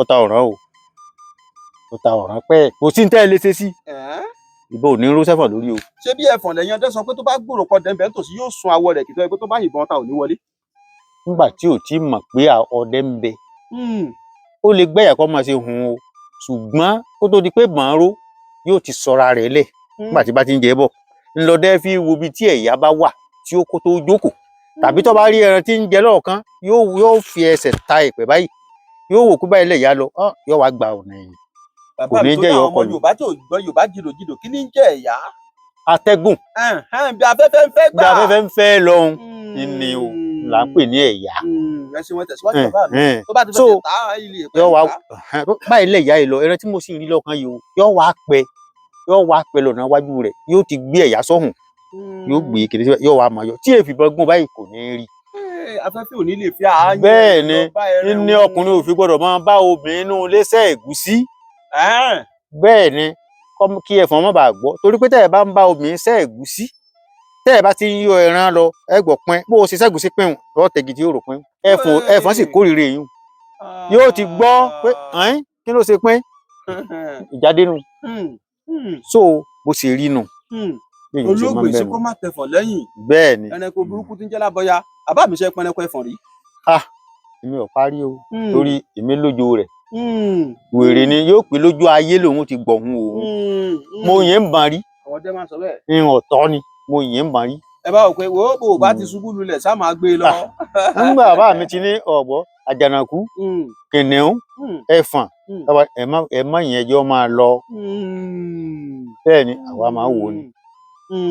ọ̀tá ọ̀ràn o ọ̀tá ọ̀ràn pẹ́ kò sí ní tẹ́ ẹ lè ṣe sí. ìbọn ò ní ró sẹ́fọ̀n lórí o. ṣé bí ẹ̀fọn lẹ́yìn ọdẹ sọ pé tó bá gbòòrò kọ dẹ́nbẹ́ tòsí yóò sun awọ rẹ̀ kí tó yẹ pé tó bá yìnbọn ta ò ní wọlé. nígbà tí ò tí mọ̀ pé ọdẹ ń bẹ ó lè gbẹ́yà kó máa ṣe hùn o ṣùgbọ́n kó tó di pé màáró yóò ti sọra rẹ̀ lẹ̀ nígbà tí bá ti ń jẹ bọ̀ ńlọdẹ fi wo ibi tí ẹ̀yà bá wà tí ó kó tó jókòó tàbí tó bá rí ẹran tí ń jẹ lọ́ọ̀kan yóò fi ẹsẹ̀ ta ìpẹ́ báyìí yóò wò kú báyìí lẹ̀ yá lọ yóò wá gba ọ̀nà ẹ̀yìn. Bàbá mi tó ní àwọn ọmọ Yorùbá tó gbọ́ Yorùbá jìdòjìdò kí ní jẹ́ ẹ̀yà. Atẹ́gùn. Bí afẹ́fẹ́ ń fẹ́ gbà. Bí afẹ́fẹ́ ń fẹ́ lọ́hùn ni o là ń pè ní ẹ̀yà. Ẹ ṣe wọn tẹ̀síwájú bàbá mi tó bá ti fẹ́ ta ilé ìpẹ́ ìgbà. Báyìí lẹ̀ yá yìí lọ ẹran tí mo sì ń rí lọ́kàn yìí o yóò wá pẹ́ lọ́nà iwájú rẹ̀ yóò ti gbé ẹ̀yà sọ́hùn yóò gbé kiri síbẹ̀ yóò wá máa yọ tí èèfì bọ́ gún báyìí kò ní rí. Afẹ́fẹ́ ò ní lè fi àáyán. Bẹ́ẹ̀ ni ọkùnrin ò fi gbọ́dọ̀ máa bá obìnrin inú ilé ṣe ẹ̀gúsí. Bẹ́ẹ̀ ni kí ẹ̀fọn má bàa gbọ́ torí pé tẹ́ ẹ bá ń bá obìnrin ṣe ẹ̀gúsí tẹ́ ẹ bá ti ń yọ ẹran lọ ẹ gbọ́ pín bó o ṣe ṣẹ́gúsí pín lọ́ọ́ tẹ̀gì tí yóò rò pín ẹ̀fọn sì kórìíra èyí yóò ti gbọ́ pé kí ló ṣe pín ìjáde nù so bó ṣe rí nù. Olóògbé ṣe kó má tẹfọ̀n lẹ́yìn. Bẹ́ẹ̀ ni ẹranko burúkú tí ń jẹ́ lábọ́yá àbá mi ṣe pẹnẹkọ ẹ̀fọn rí. Èmi ò parí o torí èmi lójó rẹ̀ wèrè ni yóò pé lójú ayé lòun ti gbọ̀hún òun mo yẹn ń bàn rí àwọn ọdẹ máa sọ bẹ́ẹ̀. ìhàn ọ̀tọ̀ ni mo yẹn ń bàn rí. ẹ bá wò pé wo bò bá ti ṣubú lulẹ̀ sá máa gbé e lọ. nígbà bàbá mi ti ní ọ̀bọ àjànàkú kìnìún ẹ̀fọ̀n ẹ má yẹn ẹjọ́ máa lọ. Bẹ́ẹ̀ ni àwa máa wò ni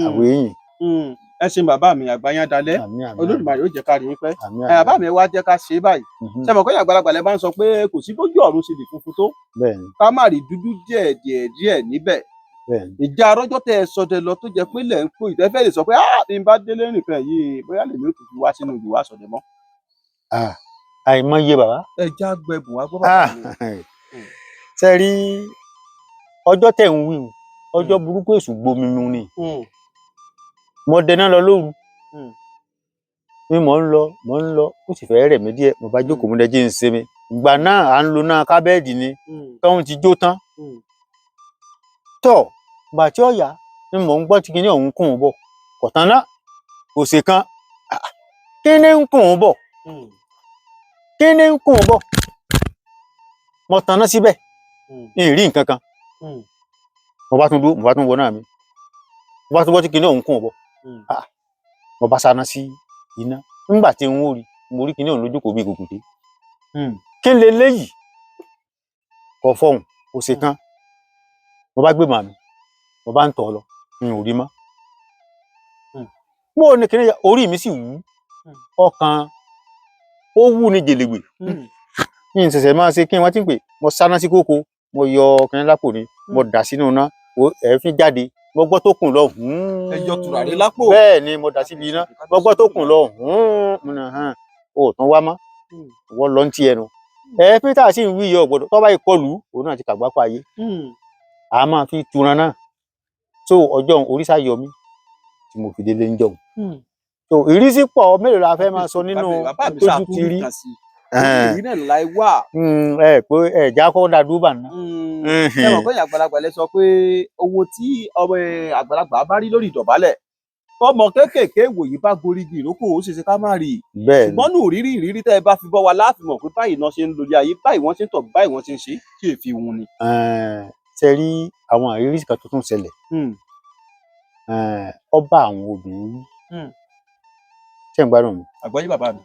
àwọn èèyàn. Ẹ ṣe bàbá mi àgbáyán dalẹ̀ Olódùmarè ó jẹ́ ká rí yín pẹ́. Bàbá mi wá jẹ́ ká ṣe báyìí ṣe mọ̀ pé àgbàlagbà lẹ bá ń sọ pé kò sí bójú ọ̀run ṣe lè funfun tó ká má rí dúdú díẹ̀ níbẹ̀. Ìjà arọ́jọ́ tẹ ẹ sọdẹ lọ tó jẹ́ pé lẹ̀ ń pò ìtẹ́fẹ́ lè sọ pé bí n bá délé nìkan yìí bóyá lèmi ò tún fi wá sínú ìlú wa sọdẹ mọ́. àìmọye bàbá. ẹ já gbẹbùn wá gbọ́ bàbá mi. ṣe rí ọjọ́ tẹ̀ ń wí ọjọ́ burúkú èṣù gbomi mu ni mo dẹná lọ lóru mi mò ń lọ ó sì fẹ́ rẹ̀ mí díẹ̀ mo bá jókòó mo dẹjí ń sinmi ìgbà náà à ń lo náà kábẹ́ẹ̀dì ni tóun ti jó tán tọ̀ gbà tí ọ̀yà ni mò ń gbọ́ tí kinní ọ̀hún kùn ún bọ̀ kọ̀tán náà òsè kan kíní ń kùn ún bọ̀ kíní ń kùn ún bọ̀ mo tanná síbẹ̀ n rí nǹkan kan mo bá tún dúró mo bá tún wọ náà mi mo bá tún gbọ́ tí kinní ọ̀hún kùn ún bọ̀ mo bá sáná sí iná nígbà tí n ó rí mo rí kinní ọ̀hún lójú kò bí gògùdé kí n lè léyìí kọ fọhùn òsè kan mo bá gbé màmí mo bá ń tọ̀ lọ n ò rí mọ́ mo ní kinní orí mi sì wú ọkàn ó wú ní jèlègbè n ṣẹ̀ṣẹ̀ máa ṣe kí wọ́n ti ń pè mo sáná sí kókó mo yọ kinní lápò ni mo dà sínú iná ẹ̀fín jáde mo gbọ́ tó kùn lọ ẹjọ tùràrí lápò. Bẹ́ẹ̀ ni mo dà síbi iná mo gbọ́ tó kùn lọ o tún wá mọ́ wọ́n lọ ń ti ẹnu Peter sì ń wí iye ọ̀gbọ́dọ̀ tó bá ìkọlù òun náà ti kàgbákò ayé a máa fi turan náà so ọjọ́ òrìṣà yọ mí tí mo fi délé ń jọun so ìrísí pọ̀ mélòó la fẹ́ máa sọ nínú tójú ti rí pé ẹ̀já kọ́ da dúbà náà. Ẹ mọ̀ pé àgbàlagbà lẹ sọ pé owó tí ọmọ àgbàlagbà bá rí lórí ìdọ̀bálẹ̀ ọmọ kéékèèké ìwòyí bá gorí igi ìrókò ó ṣeéṣe ká má rí i bẹ́ẹ̀ ni ṣùgbọ́n nù ìrírí tẹ́ ẹ bá fi bọ́ wa láàfin mọ̀ pé báyìí náà ṣe ń lórí ayé báyìí wọ́n ṣe ń tọ̀ báyìí wọ́n ṣe ń ṣe kí èéfì wọn ni. ṣe rí àwọn àrírí kan tó tún ṣẹlẹ̀ ọba àwọn obìnrin ṣe ń gbádùn mi. àgbáyé bàbá mi.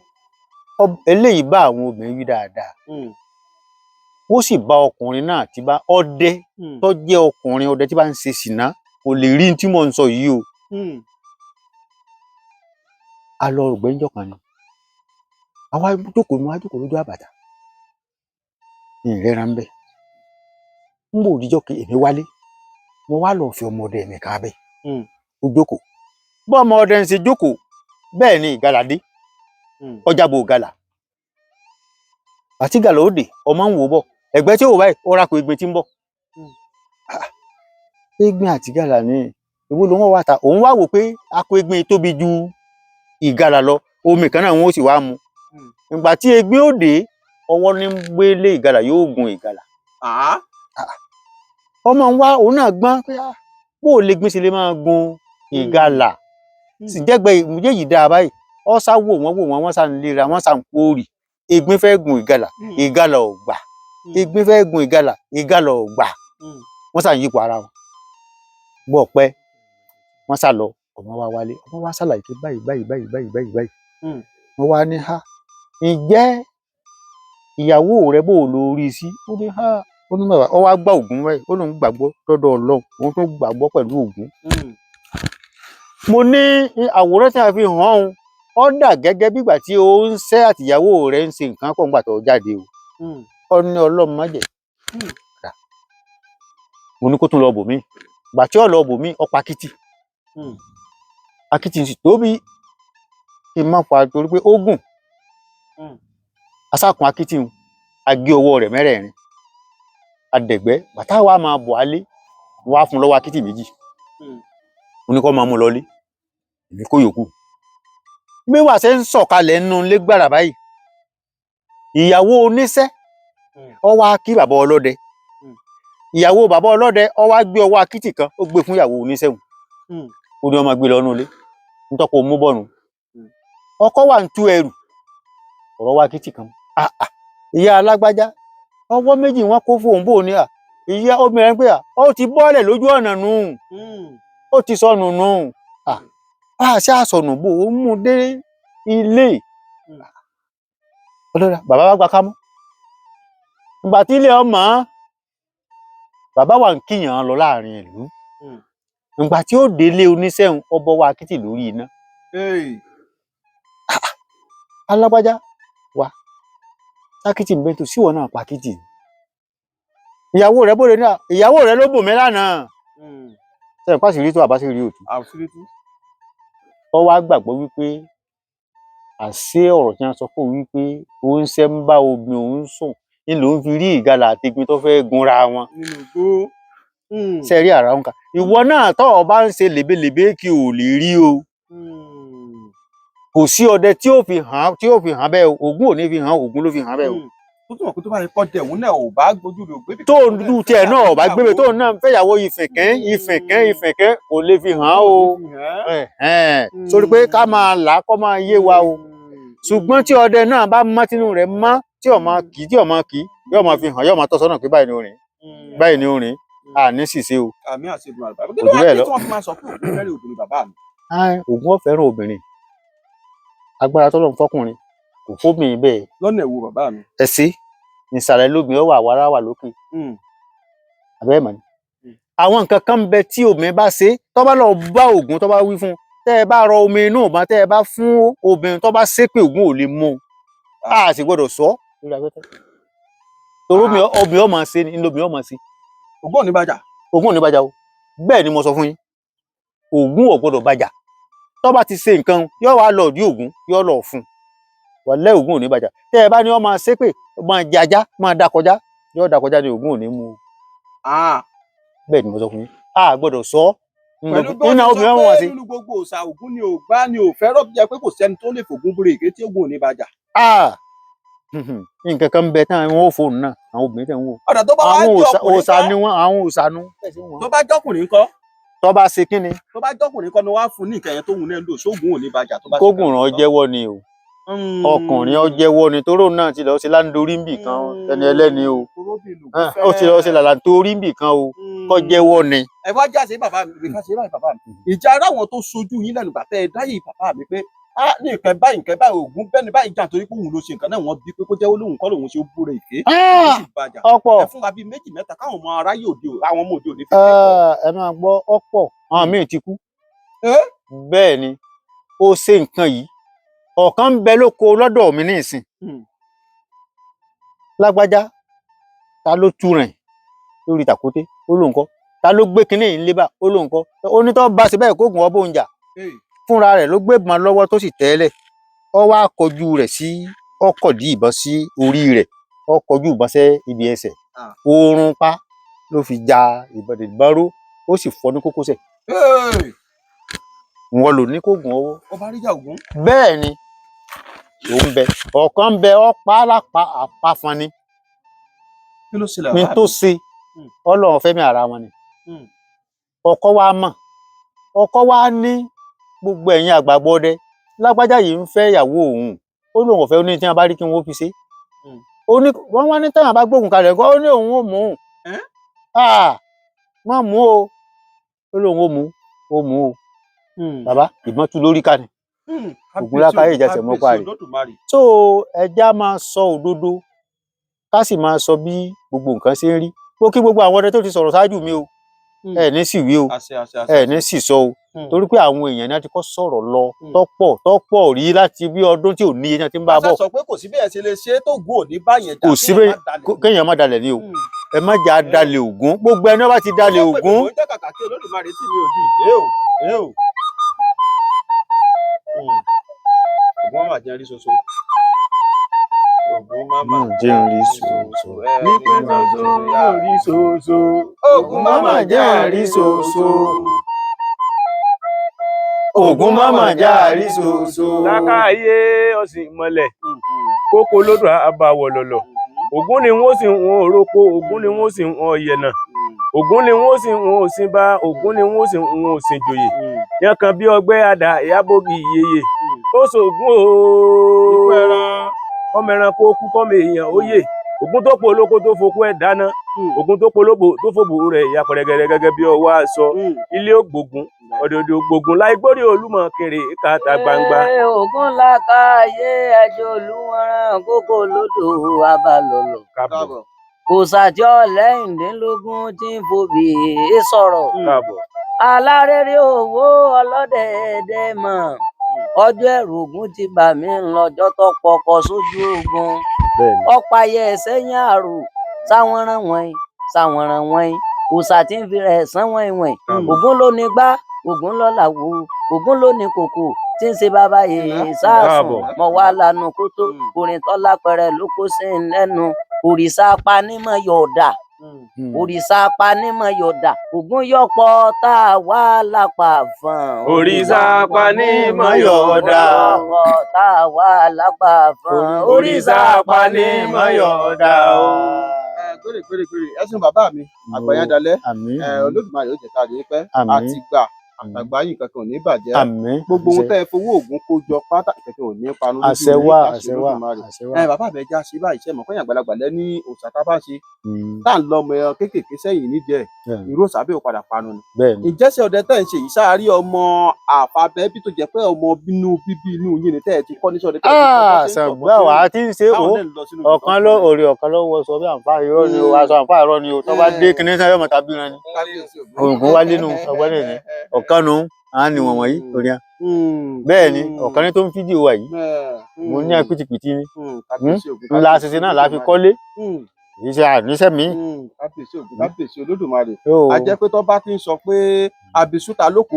eléyìí bá àwọn obìnrin wí dáadáa ó sì bá ọkùnrin náà tí bá ọdẹ tó jẹ́ ọkùnrin ọdẹ tí bá ń ṣe ṣìnà kò lè rí tí mò ń sọ yìí o. a lọ ògbẹ́njọ́ kan ni àwa jókòó lójú àbàtà ní ìrẹ́ra ń bẹ̀ ń bò díjọ́ kí èmi wálé mo wá lọ fi ọmọ ọdẹ mi ká bẹ̀ ó jókòó bọ́ ọmọ ọdẹ ń ṣe jókòó bẹ́ẹ̀ ni ìgalà dé ọjà bò gàlà àti gàlà ó dé ọmọ ń wò bọ̀ ẹ̀gbẹ́ tí ó wò báyìí ó rákò egbin tí ń bọ̀ egbin àti gàlà ní ìwọ ló wọn wá ta òun wá wò pé akọ egbin tóbi ju ìgalà lọ omi kan náà wọn ó sì wá mu ìgbà tí egbin ó dé ọwọ́ ní gbélé ìgalà yóò gun ìgalà ọmọ ń wá òun náà gbọ́n pé bó o lè gbin sí lè máa gun ìgalà sì jẹ́gbẹ́ méjèèjì dáa báyìí ọ sá wò wọ́n sá ń lera wọ́n sá ń pòórì egbin fẹ́ gun ìgalà ìgalà ò gbà egbin fẹ́ gun ìgalà ìgalà ò gbà wọ́n sá ń yípo ara wọn bọ́ ọ̀pẹ wọ́n sá lọ ọmọ wa wálé ọmọ wa ṣàlàyé pé báyìí wọ́n wá ní ha ǹjẹ́ ìyàwó rẹ bó o lo rí sí ó ní ha ó ní mẹ́wàá ọ wá gbá Ògún báyìí ó lóun gbàgbọ́ lọ́dọ̀ Ọlọ́run òun tó gbàgbọ́ pẹ̀lú Ògún. mo ní àwòrán tí a fi hàn ọ́n ó dà gẹ́gẹ́ bígbà tí ó ń ṣẹ́ àtìyàwó rẹ̀ ń ṣe nǹkan pọ̀ ńgbà tó jáde o ó ní Ọlọ́run má jẹ́ mo ní kó tún lọ bò mí gbà tí ó lọ bò mí ó pa akítì akítì sì tóbi kí n má fa torí pé ó gùn asákun akítì ń agé ọwọ́ rẹ̀ mẹ́rẹ̀ẹ̀rin adẹ̀gbẹ́ bàtà wa máa bọ̀ alé wọ́n á fún lọ́wọ́ akítì méjì mo ní kó máa mú lọlé èmi kó yòókù mẹ́wàá ṣe ń sọ̀kalẹ̀ nínú ilé gbàrà báyìí ìyàwó oníṣẹ́ ó wá kí bàbá ọlọ́dẹ ìyàwó bàbá ọlọ́dẹ ó wá gbé ọwọ́ akítì kan ó gbé fún ìyàwó oníṣẹ́ ó ní ọmọ gbé lọ nínú ilé nítorí kò mú bọ́ọ̀nù ọkọ wà ń tú ẹrù ọ̀rọ̀ wá akítì kan ìyá alágbájá ọwọ́ méjì wọn kó fóun bò ní ìyá obìnrin pé ó ti bọ́ọ̀lẹ̀ lójú ọ̀nà nù ó ti sọnù nù ṣé àsọnù bò ó mú dé ilé ọlọ́dà bàbá wa gba kámú ìgbà tí ilé ọmọ bàbá wa ń kíyàn lọ láàrin ìlú ìgbà tí ó délé oníṣẹ́hun ọbọ̀ wa akítì lórí iná alágbájá wa sákìtì ń bẹ́ntò síwọ̀ náà pa kìtì ìyàwó rẹ̀ bóde ní ìyàwó rẹ̀ ló bò mí lánàá sẹ́yìn pàṣẹ rí tó àbáṣe rí òtún ọ wá gbàgbọ́ wípé àṣé ọ̀rọ̀ tí wọ́n sọ fún wípé òun ṣe ń bá obìnrin òun sùn ní lòun fi rí ìgalà àti egbin tó fẹ́ gunra wọn ṣe rí àrà òǹkà ìwọ náà tó o bá ń ṣe lèbelèbe kí o lè rí o kò sí ọdẹ tí ó fi hàn bẹ́ẹ̀ Ògún ò ní fi hàn Ògún ló fi hàn bẹ́ẹ̀ o. tó tún mọ̀ pé tó bá yẹ kọ́ dẹ̀ òun náà ò bá gbójú rẹ̀ ògbébì. tó ń dúdú tiẹ̀ náà ò bá gbébè tó náà fẹ́yàwó ìfẹ̀kẹ́ kò lè fi hàn o. sórí pé ká máa là á kọ́ máa yé wa o. ṣùgbọ́n tí ọdẹ náà bá mọ́ tínú rẹ̀ mọ́ tí ò máa kì í yóò máa fi hàn yóò máa tọ́ sọ́nà pé báyìí ni ó rìn báyìí ni ó rìn àní ṣìṣe o. àmì àṣebùn àlùbáyé kí ló wá dé tí wọ́n fi máa sọ pé Ògún fẹ́ràn obìnrin bàbá mi. Ògún ó fẹ́ràn obìnrin agbára tọ́lọ́run fọ́kùnrin kò fóbìnrin bẹ́ẹ̀. lọ́nà èwo bàbá mi. ẹ̀sí ìsàlẹ̀ lóbìnrin ó wà wàrà wà lókè. àbẹ́ẹ̀ mọ̀ ni. àwọn nǹkan kan ń bẹ tí obìnrin bá ṣe tó bá lọ bá Ògún tó bá wí fún un tẹ́ ẹ bá rọ omi inú ìbọn tẹ́ ẹ bá fún obìnrin tó bá ṣépè Ògún ò lè mú un a sì gbọdọ̀ sọ lórí afẹ́fẹ́. torí obìnrin ọmọ ṣe ni lóbìnrin ọmọ ṣe. Ògún ò ní bàjà. Ògún ò ní bàjà o bẹ́ẹ̀ ni mo sọ fún yín Ògún ò gbọdọ̀ bàjà tó bá ti ṣe nǹkan yóò wá lọ di Ògún yóò lọ fún wàlẹ́ Ògún ò ní bàjá tẹ́ ẹ bá ní ọ máa ṣépè máa jàjá máa dakọjá yóò dakọjá ní Ògún ò ní mú bẹ́ẹ̀ ni mo sọ fún yín a gbọ́dọ̀ sọ pẹ̀lú bí wọ́n ti sọ pé nínú gbogbo òòṣà Ògún ni ò gbá ni ò fẹ́ràn jẹ́ pé kò sẹ́ni tó lè fògún búre èké tí Ògún ò ní bàjá. nǹkan kan ń bẹ tán wọn ò fóònù náà àwọn obìnrin tẹ̀ ń wò ọ̀dà tó bá wá jẹ́ ọkùnrin òòṣà ni wọn àwọn òòṣà nu. tó bá jọ́kùnrin kọ́. tó bá ṣe kíni. tó bá jọkùnrin kan ni wàá fún ní nǹkan yẹn tóun náà lò sóògùn ò ní bàjá tó bá ṣe kógùn ràn jẹ́wọ́ ni o ọkùnrin ọ jẹ́wọ́ ni toró náà ti lọ ṣe láńdorí ń bì kan ẹni ẹlẹ́ni o ó ti lọ ṣe làlàntorí ń bì kan o kọ́ jẹ́wọ́ ni. ẹ wá jáde bàbá mi ká ṣe báyìí bàbá mi ìjà ara àwọn tó sojú yín lẹ́nu gbà tẹ́ ẹ dáyé bàbá mi pé ní nǹkan báyìí ògún bẹ́ni báyìí jà torí pé òun ló ṣe nǹkan náà wọ́n bí pé kó jẹ́wọ́ lóhùn kọ́ lòun ṣe ó búre ìké ọ̀pọ̀ ẹ fún wa bíi méjì mẹ́ta káwọn ọmọ aráyé àwọn ọmọ òde òní fi ẹ máa gbọ́ ọ̀pọ̀ àwọn míì ti kú bẹ́ẹ̀ ni ó ṣe nǹkan yìí ọ̀kan ń bẹ lóko lọ́dọ̀ mi ní ìsìn lágbájá ta ló tú rìn lórí tàkúté ó lóun kọ́ ta ló gbé kinní yìí lébà ó lóun kọ́ onítọ́ bá ṣe bẹ́ẹ̀ kóògùn ọbọ̀ oúnjà fúnra rẹ̀ ló gbé ìbọn lọ́wọ́ tó sì tẹ́lẹ̀ ọ wá kọjú rẹ̀ sí ọkọ̀dí ìbọn sí orí rẹ̀ ọ kọjú ìbọn sẹ́ ibi ẹsẹ̀ oorun pa ló fi ja ìbọn ró ó sì fọ́ ní kókósẹ̀ wọn lò ní kóògùn ọwọ́ ọba ríjà ògún bẹ́ẹ̀ ni òun bẹ ọ̀kan ń bẹ ọ̀pá alápá àpáfọn ni kí ló ṣẹlẹ̀ ní tó ṣe Ọlọ́run fẹ́mi ara wọn ni ọkọ wa mọ̀ ọkọ wa ní gbogbo ẹ̀yin àgbàgbọ́ ọdẹ lágbájá yìí ń fẹ́ ìyàwó òun ó lóun ọ̀fẹ́ ó ní tí wọ́n bá rí kí wọ́n fi ṣe wọ́n wá ní táwọn bá gbógun kalẹ̀ kọ́ ó ní òun ò mú wọ́n mú o ó lóun ò mú o bàbá ìbọn tú lórí ká ni ògùn lákàyè ìjàsẹ̀ mọ́pá rẹ̀ so ẹja máa sọ òdodo ká sì máa sọ bí gbogbo nǹkan ṣe ń rí ó kí gbogbo àwọn ọdẹ tó ti sọ̀rọ̀ ṣáájú mi o ẹ ní sì wí o ẹ ní sì sọ o torí pé àwọn èèyàn náà ti kọ́ sọ̀rọ̀ lọ tọ́pọ̀ rí láti bí ọdún tí ò ní iye tí ń bá bọ̀. a sọ pé kò sí bí ẹ ṣe lè ṣe tó gùn òní báyẹn jà kò sí bẹ́ẹ̀ kéèyàn má dalẹ̀ ni o ẹ má jà dalẹ̀ Ògún gbogbo ẹni bá ti dalẹ̀ Ògún. ó jẹ́ kàkà kí Olódùmarè tí mi ò di ìdè o Ògún má jẹ́ rí ṣoṣo Ògún má jẹ́ rí ṣoṣo ní pé ṣoṣo yóò rí ṣoṣo Ògún má jẹ́ rí ṣoṣo Ògún má jẹ́ rí ṣoṣo. lákàáyé ọ̀sìn mọ́lẹ̀ kókó lódò àbàwọ̀ lọ̀lọ̀ Ògún ni wọ́n sì wọ́n òrókó Ògún ni wọ́n sì wọ́n ọ̀yẹ̀nà Ògún ni wọ́n sì wọ́n òsínbá Ògún ni wọ́n sì wọ́n òsínjòyè yẹn kan bí ọgbẹ́ àdá ìyábògì ìyeyè ó ṣògùn ọmọ ẹranko kú kọ́mọ èèyàn ó yè Ògún tó po olóko tó fokú ẹ̀ dáná Ògún tó po olóbò tó fòbò rẹ̀ ìyá pẹ̀rẹ̀gẹ̀rẹ̀ gẹ́gẹ́ bí ọwọ́ aṣọ ilé ògbógun ọ̀dọ̀dọ̀ ògbógun láì gbórí Olúmọ kéré káta gbangba. Ògún lákàáyé ẹjọ́ olúwọ̀ràn kókó lódò abalọ̀lọ̀ kò sàjọ lẹ́yìndínlógún tí ń fòbì sọ̀rọ̀ alárèrè owó ọlọ́dẹ̀ẹ̀dẹ̀ mọ̀ ọjọ́ ẹ̀rù Ògún ti bà mí lọ́jọ́ tó pọkọ sójú ogun ọ̀pàyẹ sẹ́yìn àrò sáwọ̀nrán wọ̀nyí òòṣà tí ń fi rẹ̀ sán wọ̀nyí Ògún ló ní gbá Ògún ló làwò Ògún ló ní kòkò tí ń ṣe bàbá yèyé sáàsùn mọ̀ wá lanu kó tó orin tọ́lá pẹ̀rẹ̀ ló kó sí lẹ́nu òrìṣà apanímọ̀ yọ̀ọ̀dà òrìṣà apanímọ̀ yọ̀ọ̀dà Ògún yọ̀pọ̀ tá a wá lápá fún òrìṣà apanímọ̀ yọ̀ọ̀dà tá a wá lápá fún òrìṣà apanímọ̀ yọ̀ọ̀dà o. gbèrè ẹsùn bàbá mi àgbàyàndalẹ Olódùmarè ó jẹ ká rí pẹ́ àti gbà àgbà yìí kankan ò ní bàjẹ́ gbogbo ohun tẹ́ ẹ fowó Ògún kó jọ pátá kankan ò ní panu lójú àṣẹwà bàbá mi ẹja ṣe báyìí ṣe mọ̀ fún àgbàlagbà lẹ́ni òòṣà tá a bá ṣe tá à ń lọ ọmọ ẹran kéékèèké sẹ́yìn níjẹ́ ìró òòṣà ò padà panu ni. ìjẹ́sẹ̀ ọdẹ tẹ́ ẹ̀ ń ṣe yìí sáárí ọmọ àfàbẹ́bí tó jẹ́ pé ọmọ bínú bíbí inú yín ni tẹ́ ẹ ti kọ́ níṣẹ́ ọdẹ tẹ́ ẹ ti kọ́ ṣàgbà wà á ti ń ṣe ọ̀kan ló wọ sọ bí àǹfà irọ́ ni o aṣọ àǹfà irọ́ ni o tó bá dé kinní sáyọ́ mọ̀ tàbí ran ni Ògún wá nínú ọgbọ́n nìyẹn ọ̀kanu àwọn ni wọ̀n wọ̀nyí lórí à bẹ́ẹ̀ ni ọ̀kan ní tó ń fídíò wa yìí mo ní àpìtìpìtì ni ńlá ṣiṣẹ́ náà la fi kọ́lé iṣẹ́ àníṣẹ́ mi. kábíyèsí Olódùmarè a jẹ́ pé tó bá ti ń sọ pé abisuta lóko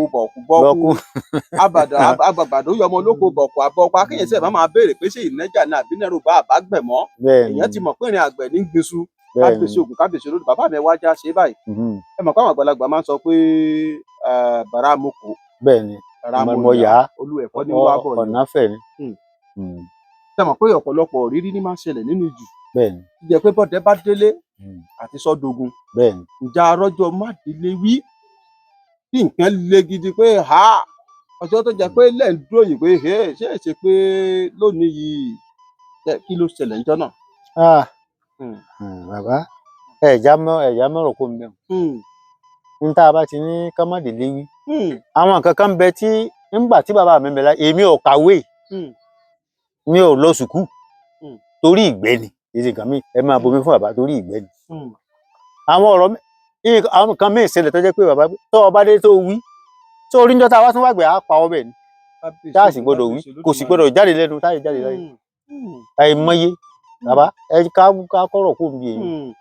bọ̀kú àbàgbàdo yọmọ lóko bọ̀kú àbọ̀kú akéyèsí ẹ̀ máa béèrè pé ṣé ìnẹ́jà náà àbí nẹ́rù bá àbágbẹ̀mọ́ èèyàn ti mọ̀ pé ìrìn àgbẹ̀ ní gbèsù kábíyèsí Ògún kábíyèsí Olódùmarè bàbá mi wájà ṣe báyìí ẹ mọ̀ pé àwọn àgbàlagbà máa ń sọ pé bàrà amoko bẹ́ẹ̀ni mo yá olú ẹ̀kọ́ ní wàá bọ̀ ọ̀nà fẹ̀ ni. ṣe mọ̀ pé ọ̀pọ̀lọpọ̀ rírí ní máa ń ṣẹlẹ̀ nínú ìjù bẹ́ẹ̀ni jẹ́ pé bọ́dẹ bá délé àti sọ́dọ̀gùn bẹ́ẹ̀ni ìjà arọ́jọ́ má délé wí kí nǹkan le gidi pé ọjọ́ tó jẹ́ pé lẹ́ ń dúró yìí pé ṣé ẹ ṣe pé lónìí yìí kí ló ṣẹlẹ̀ níjọ́ náà. bàbá ẹ̀já mọ̀rọ̀ kó ń bẹ̀ ń tá a bá ti ní kọ́mọ̀dé léwí àwọn nǹkan kan bẹ tí nígbà tí bàbá mi bẹ̀ láyé èmi ò kàwé mi ò lọ sùkúù torí ìgbẹ́ ni èsì kan mi ẹ máa bomi fún bàbá torí ìgbẹ́ ni àwọn ọ̀rọ̀ àwọn nǹkan míì ṣẹlẹ̀ tó jẹ́ pé bàbá tó ọba dé tó wí tó orí níjọ́ tá a wá tún wá gbé á pa ọbẹ̀ ni tá a sì gbọ́dọ̀ wí kò sì gbọ́dọ̀ jáde lẹ́nu táyì jáde láyé àìmọye bàbá ẹ ká kọ́rọ̀ kó mi èyí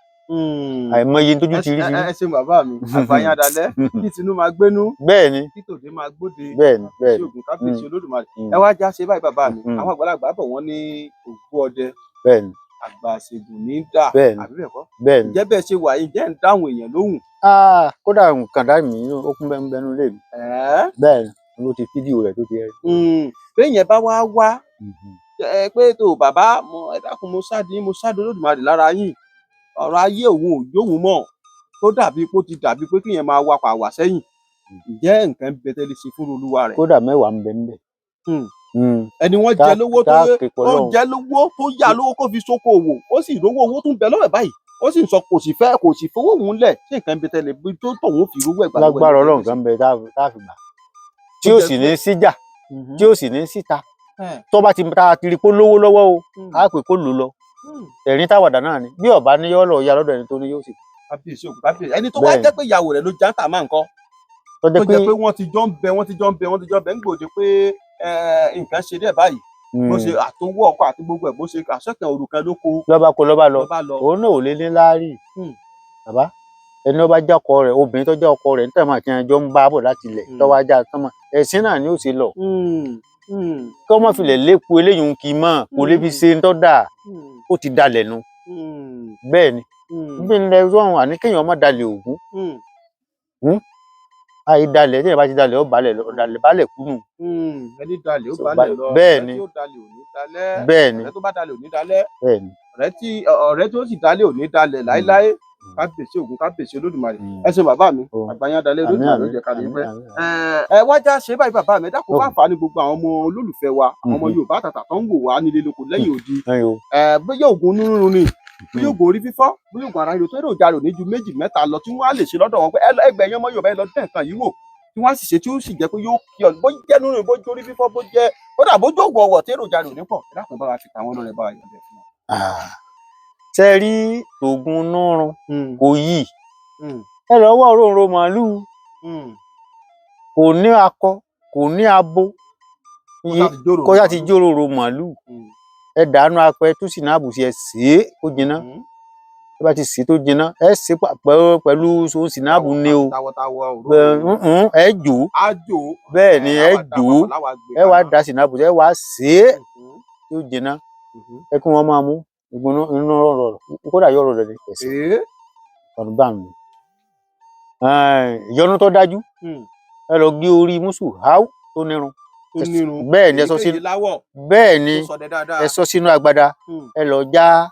àìmọye tójú ti rí ti rí. ẹ ṣe bàbá mi àgbáyé adalẹ kí tinú máa gbénú bẹ́ẹ̀ ni kí tòde máa gbóde bẹ́ẹ̀ ni bẹ́ẹ̀ sí Ògún kábíyèsí Olódùmarè ẹ wá já ṣe báyìí bàbá mi àwọn àgbàlagbà bọ̀ wọ́n ní ògbó ọdẹ bẹ́ẹ̀ ni àgbà ṣègùn ní dà bẹ́ẹ̀ ni àbí bẹ́ẹ̀ kọ́ bẹ́ẹ̀ ni ǹjẹ́ bẹ́ẹ̀ ṣe wà yìí jẹ́ ń dáhùn èèyàn lóhùn. kódà nǹkan dá mi ó kún bẹ́ẹ̀ lé mi bẹ́ẹ̀ ni ló ti fídíò rẹ̀ tó ti rí. béèyàn bá wá pé tó bàbá ẹ dákun mo sáde Olódùmarè lára yín ọ̀rọ̀ ayé òun ò yóhun mọ́ tó dàbí pé ó ti dàbí pé kíyẹn máa wá pàwà sẹ́yìn ǹjẹ́ nǹkan ń bẹ tẹ́lẹ̀ ṣe fún olúwa rẹ̀. kódà mẹ́wàá ń bẹ níbẹ̀. ẹni wọ́n jẹ lówó tó jẹ lówó tó yá lówó kó fi ṣoko òwò ó sì rówó owó tó ń bẹ lọ́wọ́ báyìí ó sì ń sọ kò sì fowó òun lẹ̀ ṣé nǹkan ń bẹ tẹ́lẹ̀ bí tó tọ̀hún fi rówó ẹ̀gbà. lágbára Ọlọ́run kan bẹ tá a fi gbà tí ó sì ní síjà tí ó sì ní síta tó bá ti ta kiri kó lówó lọ́wọ́ o á pè kó lò lọ ẹ̀rín táwàdà náà ni bí ọba ní yọ́ lọ ya lọ́dọ̀ ẹni tó ní yóò sì. kábíyèsí Ògún kábíyèsí ẹni tó wá jẹ́ pé ìyàwó rẹ̀ ló já ń tà máa ń kọ́ tó jẹ́ pé wọ́n ti jọ ń bẹ ń gbòde pé nǹkan ṣe dẹ̀ báyìí bó ṣe àtọwọ́ ọkọ àti gbogbo ẹ̀ bó ṣe àṣẹkàn òrùkan ló kó lọ́ba lọ òun náà ò lé ní láàrí bàbá ẹni ọba já ọkọ rẹ̀ obìnrin tó já ọkọ rẹ̀ nítorí àti ẹjọ́ ń bá bọ̀ láti ilẹ̀ tọ́wọ́ ajá tọ́mọ ẹ̀sìn náà ni ó ṣe lọ kọ́ mọ́ filẹ̀ lépo eléyìí ń kì í mọ́ kò lébi ṣe ń tọ́ dà ó ti dalẹ̀ nu bẹ́ẹ̀ ni bí ń lẹ sọ́run àní kéèyàn má dalẹ̀ Ògún àyè dalẹ̀ tí èèyàn bá ti dalẹ̀ ó balẹ̀ lọ dalẹ̀ balẹ̀ kú nù. ẹni dalẹ̀ ó balẹ̀ lọ bẹ́ẹ̀ ni ọ̀rẹ́ tí ó dalẹ̀ ò ní dalẹ̀ bẹ́ẹ̀ ni ọ̀rẹ́ tó bá dalẹ̀ ò ní dalẹ̀ bẹ́ẹ̀ ni ọ̀rẹ́ tó sì dalẹ̀ ò ní dalẹ̀ láéláé kábíyèsí Ògún kábíyèsí Olódùmarè ẹ ṣe bàbá mi àgbáyé adalẹ̀ Olódùmarè ló jẹ ká lè pẹ́. ẹ wá já ṣe báyìí bàbá mi ẹ dákun fún àǹfààní gbogbo àwọn ọmọ olólùfẹ́ wa àwọn ọmọ Yorùbá àtàtà tó ń wò wá nílé lóko lẹ́yìn odi bóyá Ògún onírúurú ni bóyá Ògún orí fífọ́ bóyá Ògún ara ríro tó èròjà rò ní ju 2 mẹ́ta lọ tí wọ́n á lè ṣe lọ́dọ̀ wọn pé ẹgbẹ̀yìn ọmọ Yorùbá ẹ lọ dẹ̀ nǹkan yìí wò tí wọ́n á sì ṣe tí ó sì jẹ́ pé yóò kí ọ bó jẹ́ nínú bó jórí fífọ́ bó jẹ́ kódà bó jóògùn ọwọ́ tí èròjà rò ní pọ̀ ẹ dákun bá wa fi tàwọn ọlọ́rẹ̀ bá wa yọ̀ bẹ̀ fún wọn. ṣe rí Ògún nírun kò yí ẹ lọ wọ òróǹro màálùú kò ní akọ kò ní abo kọjá ti jóròrò màálùú ẹ dànù apẹ tó sì náà bùsí ẹ sèé kó jiná ẹ bá ti sèé tó jiná ẹ sèé pẹ̀lú sinabu ni o ẹ jò bẹ́ẹ̀ ni ẹ jò ẹ wá da sinabu ẹ wá sèé tó jiná ẹ kí wọn máa mú ìgbóná inú rọrọ kódà yọrọ rẹ ní ẹsẹ ọdún bá mi ìyọnu tó dájú ẹ lọ gé orí mùsù háù tó nírun bẹ́ẹ̀ ni ẹ sọ sínú agbada ẹ lọ já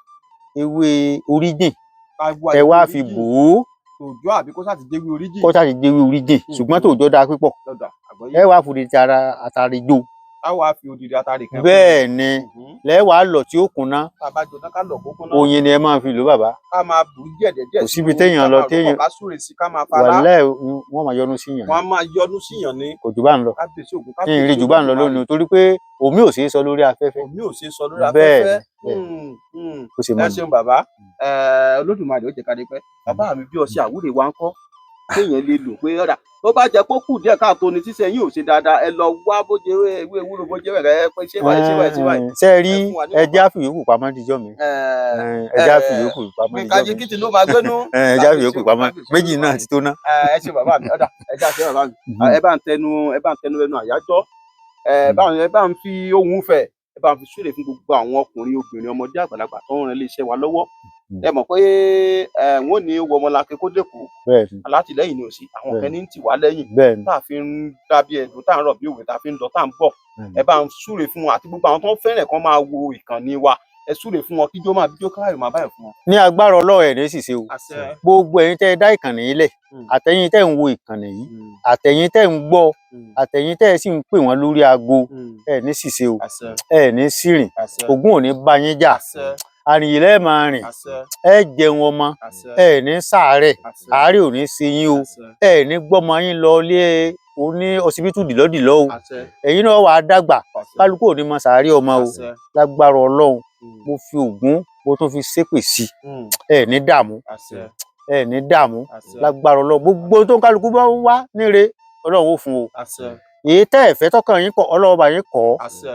ewé oríjìn ẹ wá fi bò ó tòjọ àbí kó sáti déwé oríjìn ṣùgbọ́n tòjọ dáa pípọ̀ ẹ wá fòdì ti ara àtàrí jó a wá fi odidi àtàrí kan bẹ́ẹ̀ ni lẹ́wàá lọ tí ó kúnná bàbá jọ náà ká lọ kó kúnná oyin ni ẹ máa fi lò bàbá ká máa bù díẹ̀díẹ̀ kò síbi téèyàn lọ téèyàn wàlẹ́ wọ́n máa yọnu síyàn wọ́n máa yọnu síyàn ni kò jù bá ń lọ kí n rí jù bá ń lọ lónìí torí pé omi ò ṣeé sọ lórí afẹ́fẹ́ bẹ́ẹ̀ kò sì máa ẹ ṣeun bàbá Olódùmarè ó jẹ́ ká dé pẹ́ bàbá mi bí ọṣẹ àwúrè wa ń kọ́ kéèyàn lè lò pé ọ̀dà tó bá jẹ́ pé ó kù díẹ̀ káàtó ni tíṣe yín ò ṣe dáadáa ẹ lọ wá bójé ewé ewúro bójé rẹ pé ṣé báyìí. ṣe rí ẹjẹ àfìyókù pamọ́ díjọ́ mi ẹjẹ àfìyókù pamọ́ díjọ́ mi kájí kí tinú bá gbénú ẹjẹ àfìyókù pamọ́ méjì náà ti tó ná. ẹ ṣe bàbá mi ọ̀dà ẹjẹ àṣẹ bàbá mi ẹ bá ń tẹnu ẹnu àyájọ́ ẹ bá ń fi ohùn fẹ̀ ẹ bá ń fi súre fún gbogbo àwọn ọkùnrin obìnrin ọmọdé àgbàlagbà tó ń ran iléeṣẹ́ wa lọ́wọ́ ẹ mọ̀ pé wọn ò ní wọ ọmọlanke kó dẹkùn alátìlẹ́yìn ni ò sí àwọn kan ní ń tì wá lẹ́yìn tá a fi ń dábí ẹdùn tá a ń rọ̀ bí òwe tá a fi ń lọ tá a ń bọ̀ ẹ bá ń súre fún wọn àti gbogbo àwọn tó ń fẹ́ràn kan máa wo ìkànnì wa ẹ súre fún wọn kíjó máa bíjó káyọ̀ máa báyọ̀ fún wọn. ní agbára Ọlọ́run ẹ̀ ní ṣìṣe o àṣẹ. gbogbo ẹ̀yin tẹ́ ẹ dá ìkànnì yìí lẹ̀ àtẹ̀yin tẹ́ ń wo ìkànnì yìí àtẹ̀yin tẹ́ ń gbọ́ àtẹ̀yin tẹ́ ẹ sì ń pè wọ́n lórí aago ẹ̀ ní ṣìṣe o ẹ̀ ní sírìn Ògún ò ní bá yín jà àrìnyè lẹ́ẹ̀ máa rìn ẹ jẹun ọmọ ẹ ní ṣàárẹ̀ àárẹ̀ ò ní ṣe yín o ẹ ní gbọ́mọ yín lọ ilé oní ọsibítù dìlọ́dìlọ́ o ẹ̀yin náà wàá dàgbà kálukú ò ní mọ sàárẹ̀ ọmọ o lágbára Ọlọ́run mo fi Ògún mo tún fi ṣépè sí ẹ ní dààmú ẹ ní dààmú lágbára Ọlọ́run gbogbo tó ń kálukú bá wá níre Ọlọ́run ó fún o èyí tẹ́ ẹ fẹ́ tọkàn yín kọ̀ Ọlọ́run ọba yín kọ̀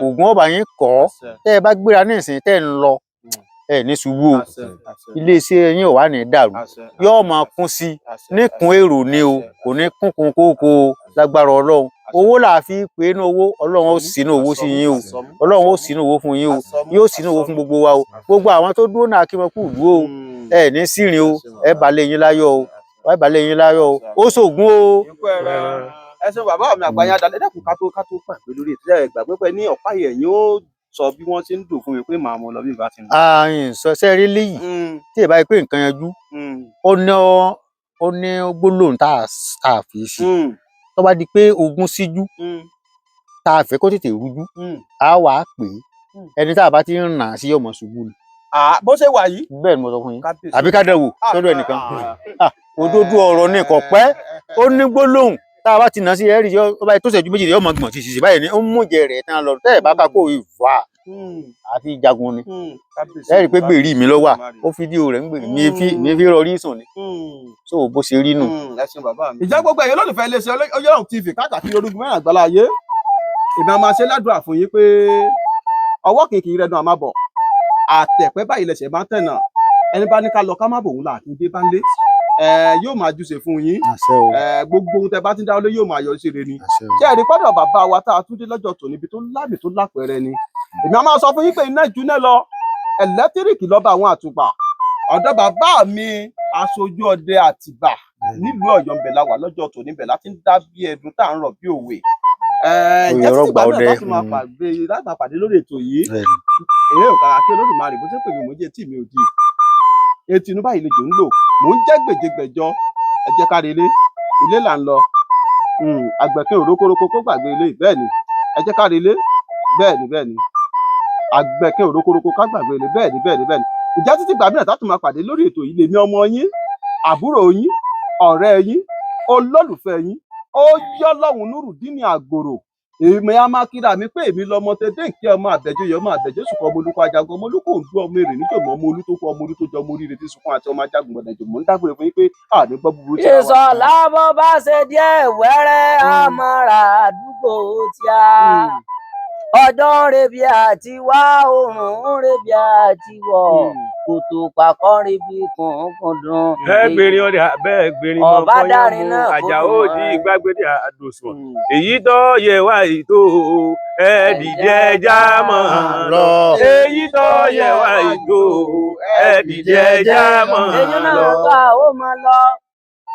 Ògún ọba yín kọ̀ tẹ́ ẹ bá gbéra ní ìsìn tẹ́ ẹ ń lọ ẹ ní ṣubú o iléeṣẹ́ yín ò wá ní dàrú yóò máa kún sí níkun èrò ni o kò ní kúnkún kókó o lágbára Ọlọ́run owó là á fi pé inú owó Ọlọ́run ó sínú owó sí yín o Ọlọ́run ó sínú owó fún yín o yóò sínú owó fún gbogbo wa o gbogbo àwọn tó dúró náà kí wọn kú dúró o ẹ ní sírìn o ẹ balẹ̀ yín láyọ̀ o ẹ balẹ̀ yín láyọ̀ o ó ṣògùn o. ẹ ṣe bàbá mi àgbáyé adalẹ dẹkùn ká tó pàgbé lórí ètò ẹ gbàgbé pé ní ọ̀pá yẹn yóò sọ bí wọ́n ti ń dùn fún mi pé màá mọ lọ bí ìbá ti ń lọ. àyìn sọsẹ rí léyìí tí ì bá yẹ pé nǹkan yanjú ó ní gbólóhùn tá a fi sí tó bá di pé ogun síjú tá a fẹ́ kó tètè rújú á wà á pè é ẹni tá a bá ti ń nà sí ọmọ ṣubú ni. bó ṣe wà yìí. bẹ́ẹ̀ ni mo sọ fún yín àbí ká dẹ̀wò sọ́dọ̀ ẹnìkan òdodo ọ̀rọ̀ ni kò pẹ́ ó ní gbólóhùn tá a bá ti nà sí ẹ̀rí ọba tó ṣẹ́jú méjì yóò mọ gbọ̀n ṣìṣì báyìí ni ó ń mújẹ rẹ̀ tán lọ tẹ́ ẹ̀ bá ká kó ìwà àti ìjagun ni ẹ̀rí pé gbèrí mi ló wà ó fídíò rẹ̀ ń gbèrè mi fi rọrí sùn ni so bó ṣe rí nù. ìjẹ́ gbogbo ẹ̀yin olólùfẹ́ iléeṣẹ́ Oyèròhùn TV káàkiri orúkọ mẹ́rin àgbálá ayé ìbí a máa ṣe ládùúrà fún yín pé ọwọ́ kìkì rẹ̀ dùn àmàbọ̀ àtẹ̀pẹ́ báyìí lẹ̀ṣẹ̀ máa ń tẹ̀nà ẹni bá ní ká lọ ká má bòun là kí n dé bá ń lé yóò máa júṣe fún yín gbogbo ohun tẹ bá ti ń dáwọlé yóò máa yọrí sí rere ni ṣé ẹ̀rí pọ́dọ̀ bàbá wa tá a tún dé lọ́jọ́ tòní ibi tó lámì tó lápẹẹrẹ ni èmi a máa sọ fún yín pé iná ìjúná lọ ẹlẹ́tíríkì lọ́ba àwọn àtùpà ọ̀dọ̀ bàbá mi aṣojú ọdẹ Àtìbà nílùú Ọ̀yọ́ ń bẹ láwà lọ́jọ́ tòní bẹ̀ láti ń dá bí ẹdun tá à ń rọ̀ bí òwe jẹ́ títí ìgbà náà láti máa pàdé lórí ètò yìí èrè òkàrà kí Olódùmarè bó ṣe pè mí mo jẹ́ tí mi ò di etí inú báyìí lejò ń lò mò ń jẹ́ gbèjègbèjọ ẹ jẹ́ ká relé ilé là ń lọ àgbẹ̀kẹ́ òrókórókó kó gbàgbé ilé bẹ́ẹ̀ ni ẹ jẹ́ ká relé bẹ́ẹ̀ ni àgbẹ̀kẹ́ òrókórókó ká gbàgbé ilé bẹ́ẹ̀ ni ìjà títí gbà mí náà tátù máa pàdé lórí ètò yìí lèmi ọmọ yín àbúrò yín ọ̀rẹ́ yín olólùfẹ́ yín ó yọ́ lọ́hùn Nurudeen Àgbòrò èmi a máa kíra mi pé èmi lọmọ tẹdẹ nkí ọmọ àbẹjọyè ọmọ àbẹjọsù kọ ọmọ olùkọ ajagun ọmọ olùkọ òǹdú ọmọ èrè níjọmọ ọmọ olú tó kọ ọmọ olú tó jọ ọmọ oríire tí sunkún àti ọmọ ajagun gbọdọ jọ mọ ń dágbére fún yín pé àní gbọ́ búburú tí a wà. ìsọ̀lá bó bá ṣe díẹ̀ wẹ́rẹ́ àmọ́ra àdúgbò tíá ọjọ́ ń rebi àti wá oòrùn ń rebi àti wọ̀ kòtò pàkọ́ ń rebi kùnkùndùn. bẹ́ẹ̀ gbèrín ọdẹ bẹ́ẹ̀ gbèrín mọ fọyín mu Àjàó di gbàgbédé àdòsùn èyí tó yẹ wá èyí tó ẹ dìde ẹja mọ́ lọ èyí tó yẹ wá èyí tó ẹ dìde ẹja mọ́ lọ. èyí náà tó àwọn máa lọ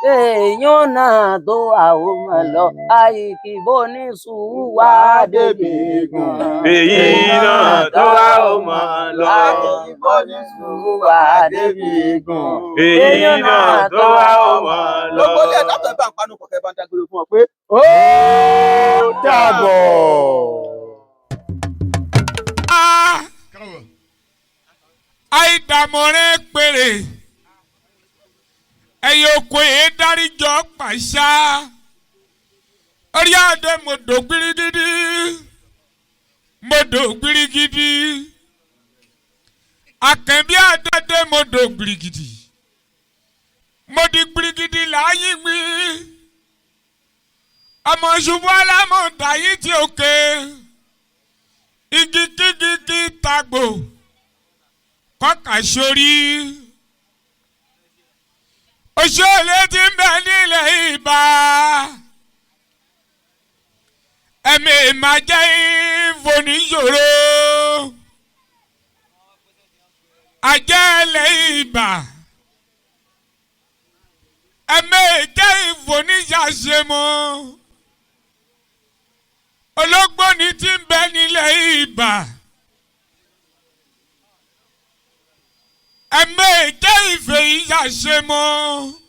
èèyàn náà tó àwọn máa lọ àìkìbò ní sùúrù wá débi gan. èyí náà tó àwọn máa lọ àìkìbò ní sùúrù wá débi gan. èyí náà tó àwọn máa lọ. gbogbo ilé ẹ̀dá tó ẹ bá ń panu kọ̀kẹ́ bá ń dágbére fún ọ pé ó dàbọ̀. àìdàmọ̀rẹ́ péré ẹyẹ oko yìí dáríjọ pàṣá orí àdé mọdò gbirigidi akẹ́bí àdé mọdò gbirigidi mọdì gbirigidi láàyè gbé ọmọ ṣubú alámọ̀dá yìí tí òkè igi kíkíkí tagbò kọ́kà sórí. Òṣèlú ti ń bẹ nílẹ̀ Ìbà ẹ̀mí máa jẹ́ ìfòníṣòro àjẹ́lẹ̀ Ìbà ẹ̀mí jẹ́ ìfòníṣàṣemọ́ ológbòní ti ń bẹ nílẹ̀ Ìbà ẹ̀mẹ́ẹ̀kẹ́ ìfẹ́ ìyá ṣe mọ́.